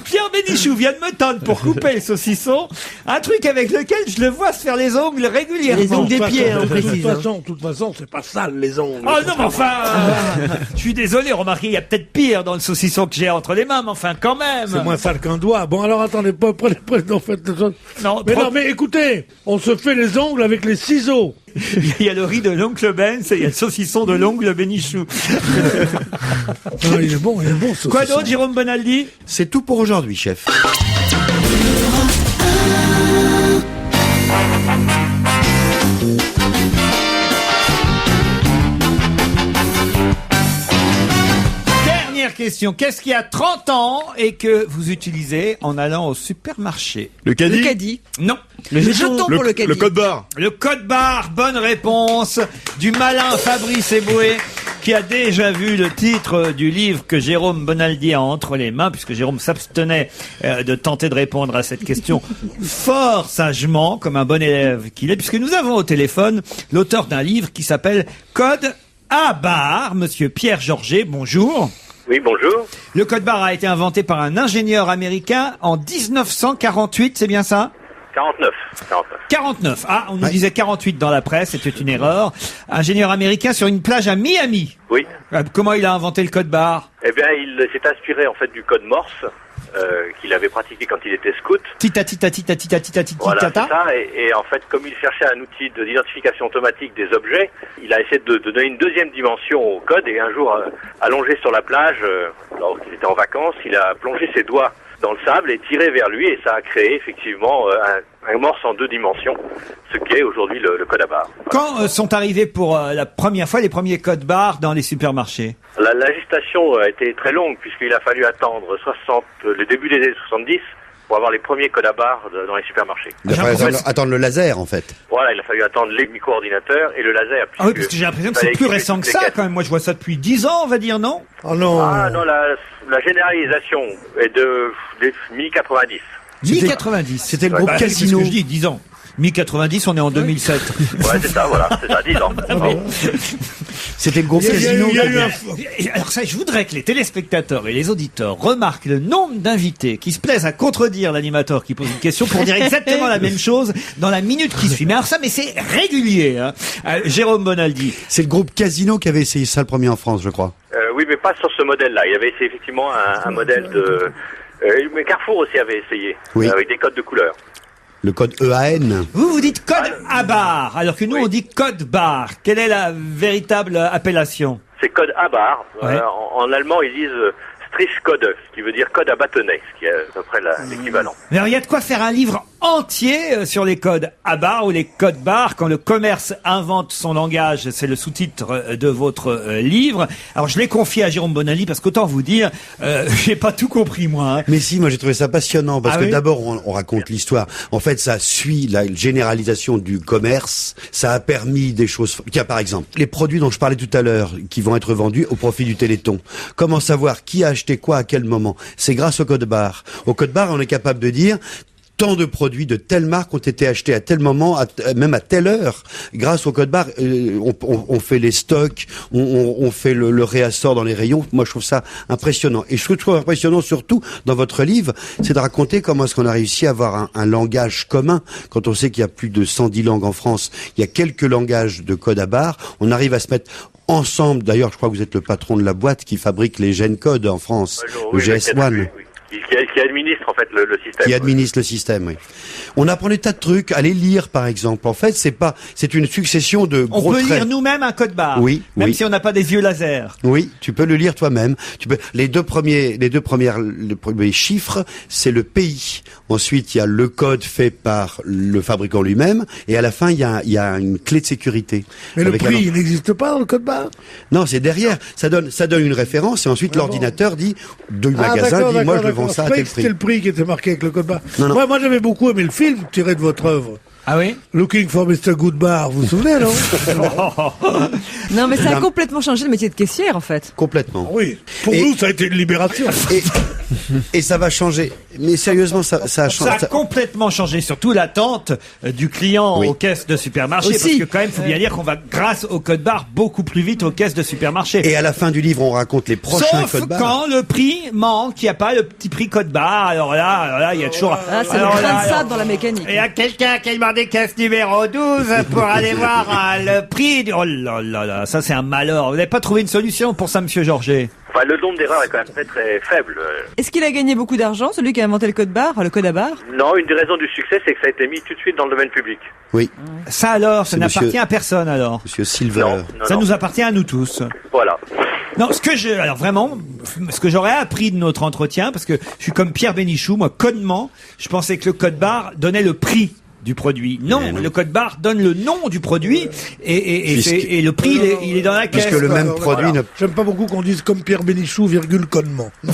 Pierre Bénichou vient de me tendre pour couper le saucisson. Un truc avec lequel je le vois se faire les ongles régulièrement. Les ongles des pieds, on précise. De toute façon, c'est pas sale, les ongles. Oh non, mais enfin, je suis désolé, remarquez, il y a peut-être pire dans le saucisson que j'ai entre les mains, mais enfin, quand même. C'est moins sale qu'un doigt. Bon, alors attendez, prenez, non, faites les autres. Non, non, mais écoutez, on se fait les ongles avec les ciseaux. Il y a le riz de l'oncle Ben, il y a le saucisson de l'oncle Bénichou. Non, il est bon, saucisson. Quoi d'autre, Jérôme Bonaldi? C'est tout pour aujourd'hui, chef. Dernière question. Qu'est-ce qui a 30 ans et que vous utilisez en allant au supermarché? Le caddie? Le caddie. Non. Le jeton pour le caddie. Le code barre. Le code barre, bonne réponse du malin Fabrice Eboué, qui a déjà vu le titre du livre que Jérôme Bonaldi a entre les mains, puisque Jérôme s'abstenait de tenter de répondre à cette question fort sagement, comme un bon élève qu'il est, puisque nous avons au téléphone l'auteur d'un livre qui s'appelle Code à barre, monsieur Pierre Georget, bonjour. Oui, bonjour. Le code barre a été inventé par un ingénieur américain en 1948, c'est bien ça? 49. Ah, on nous disait 48 dans la presse, c'était une erreur. Ingénieur américain sur une plage à Miami. Oui. Comment il a inventé le code barre? Eh bien, il s'est inspiré en fait du code Morse qu'il avait pratiqué quand il était scout. Tita tita tita tita tita tita. Voilà, c'est ça. Et en fait, comme il cherchait un outil d'identification automatique des objets, il a essayé de donner une deuxième dimension au code. Et un jour, allongé sur la plage, alors qu'il était en vacances, il a plongé ses doigts dans le sable et tiré vers lui, et ça a créé effectivement un Morse en 2 dimensions, ce qui est aujourd'hui le code à barre. Quand sont arrivés pour la première fois les premiers codes barres dans les supermarchés? La gestation a été très longue, puisqu'il a fallu attendre le début des années 70 pour avoir les premiers codes à barre dans les supermarchés. Il a fallu attendre le laser, en fait. Voilà, il a fallu attendre les micro-ordinateurs et le laser. Ah oui, parce que j'ai l'impression que c'est plus récent que ça, quand même. Moi, je vois ça depuis 10 ans, on va dire, non? Oh non. Ah non, la généralisation est de mi-90. Mi-90. C'était le groupe Casino. C'est ce que je dis, 10 ans. Mi-90, on est en 2007. Ouais, c'est ça, voilà, c'est ça, 10 ans. C'était le groupe Casino. Alors ça, je voudrais que les téléspectateurs et les auditeurs remarquent le nombre d'invités qui se plaisent à contredire l'animateur qui pose une question pour dire exactement la même chose dans la minute qui suit. Mais alors ça, c'est régulier, hein. Jérôme Bonaldi. C'est le groupe Casino qui avait essayé ça le premier en France, je crois. Oui, mais pas sur ce modèle-là. Il y avait essayé effectivement un modèle de... mais Carrefour aussi avait essayé, oui. Avec des codes de couleur. Le code EAN. Vous dites code à barre, alors que nous on dit code barre. Quelle est la véritable appellation? C'est code à barre. Ouais. En allemand, ils disent Strichcode, ce qui veut dire code à bâtonnet, ce qui est à peu près l'équivalent. Mais alors, il y a de quoi faire un livre entier sur les codes à barre ou les codes barres quand le commerce invente son langage. C'est le sous-titre de votre livre. Alors, je l'ai confié à Jérôme Bonaldi parce qu'autant vous dire, j'ai pas tout compris, moi. Hein. Mais si, moi j'ai trouvé ça passionnant parce que oui d'abord on raconte l'histoire. En fait, ça suit la généralisation du commerce. Ça a permis des choses. Tiens, par exemple, les produits dont je parlais tout à l'heure qui vont être vendus au profit du Téléthon. Comment savoir qui a acheté quoi à quel moment? C'est grâce au code barre. Au code barre, on est capable de dire tant de produits de telle marque ont été achetés à tel moment, même à telle heure. Grâce au code barre, on fait les stocks, on fait le réassort dans les rayons. Moi, je trouve ça impressionnant. Et je trouve impressionnant surtout dans votre livre, c'est de raconter comment est-ce qu'on a réussi à avoir un langage commun. Quand on sait qu'il y a plus de 110 langues en France, il y a quelques langages de code à barre. On arrive à se mettre ensemble. D'ailleurs, je crois que vous êtes le patron de la boîte qui fabrique les GenCode en France, le GS1. Qui administre en fait le système. Qui administre le système, oui. On apprend des tas de trucs, à les lire par exemple. En fait, c'est une succession de gros traits. On peut lire nous-mêmes un code barre. Oui, même si on n'a pas des yeux laser. Oui, tu peux le lire toi-même. Les deux premiers chiffres, c'est le pays. Ensuite, il y a le code fait par le fabricant lui-même, et à la fin, il y a une clé de sécurité. Mais le prix, il n'existe pas dans le code barre? Non, c'est derrière. Ça donne une référence, et ensuite l'ordinateur dit, magasin dit, moi je le vends ça à tel prix. C'était le prix qui était marqué avec le code barre. Non. Moi, j'avais beaucoup aimé le film tiré de votre œuvre. Ah oui? Looking for Mr. Goodbar, vous vous souvenez, non? Non, mais ça a complètement changé le métier de caissière, en fait. Complètement. Oui. Pour nous, ça a été une libération. Et ça va changer. Mais sérieusement, ça a changé. Ça a complètement changé, surtout l'attente du client aux caisses de supermarché. Parce que quand même, faut bien dire qu'on va, grâce au code barre, beaucoup plus vite aux caisses de supermarché. Et à la fin du livre, on raconte les prochains codes barres. Sauf quand le prix manque, il n'y a pas le petit prix code barre. Alors là, il y a toujours... c'est le grain de sable dans la mécanique. Il y a quelqu'un qui a demandé caisse numéro 12 pour aller voir le prix. Oh là là là, ça c'est un malheur. Vous n'avez pas trouvé une solution pour ça, monsieur Georget? Le nombre d'erreurs est quand même très très faible. Est-ce qu'il a gagné beaucoup d'argent, celui qui a inventé le code barre, le code à barre? Non, une des raisons du succès, c'est que ça a été mis tout de suite dans le domaine public. Oui. Ça alors, ça n'appartient à personne alors. Monsieur Silver. Non, ça nous appartient à nous tous. Voilà. Non, ce que j'aurais appris de notre entretien, parce que je suis comme Pierre Bénichou, moi, codement, je pensais que le code barre donnait le prix du produit. Non, le code barre donne le nom du produit et le prix il est dans la caisse. Parce que le même produit. Voilà. J'aime pas beaucoup qu'on dise comme Pierre Bénichou, codement. Non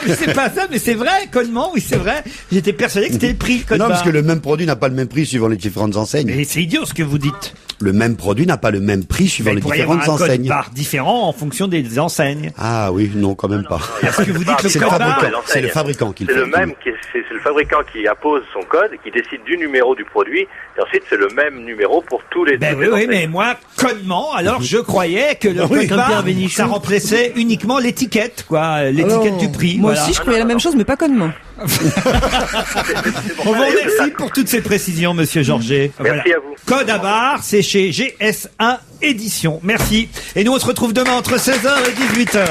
mais c'est pas ça, mais c'est vrai, codement, oui c'est vrai. J'étais persuadé que c'était le prix code barre. Non, parce que le même produit n'a pas le même prix suivant les différentes enseignes. Mais c'est idiot ce que vous dites. Le même produit n'a pas le même prix suivant les différentes enseignes. Il pourrait y avoir un code barre différent en fonction des enseignes. Ah oui, non, quand même pas. Est-ce que vous dites le code barre? C'est le fabricant qui le fait. C'est le fabricant qui appose son code, qui décide du numéro du produit, et ensuite c'est le même numéro pour tous les. Oui, mais moi, codement, alors je croyais que le code barre, ça remplaçait uniquement l'étiquette, quoi, l'étiquette du prix. Moi aussi, je croyais la même chose, mais pas codement. On vous remercie pour toutes ces précisions, monsieur Georget. Merci à vous. Code à barre, c'est chez GS1 Éditions. Merci. Et nous, on se retrouve demain entre 16h et 18h.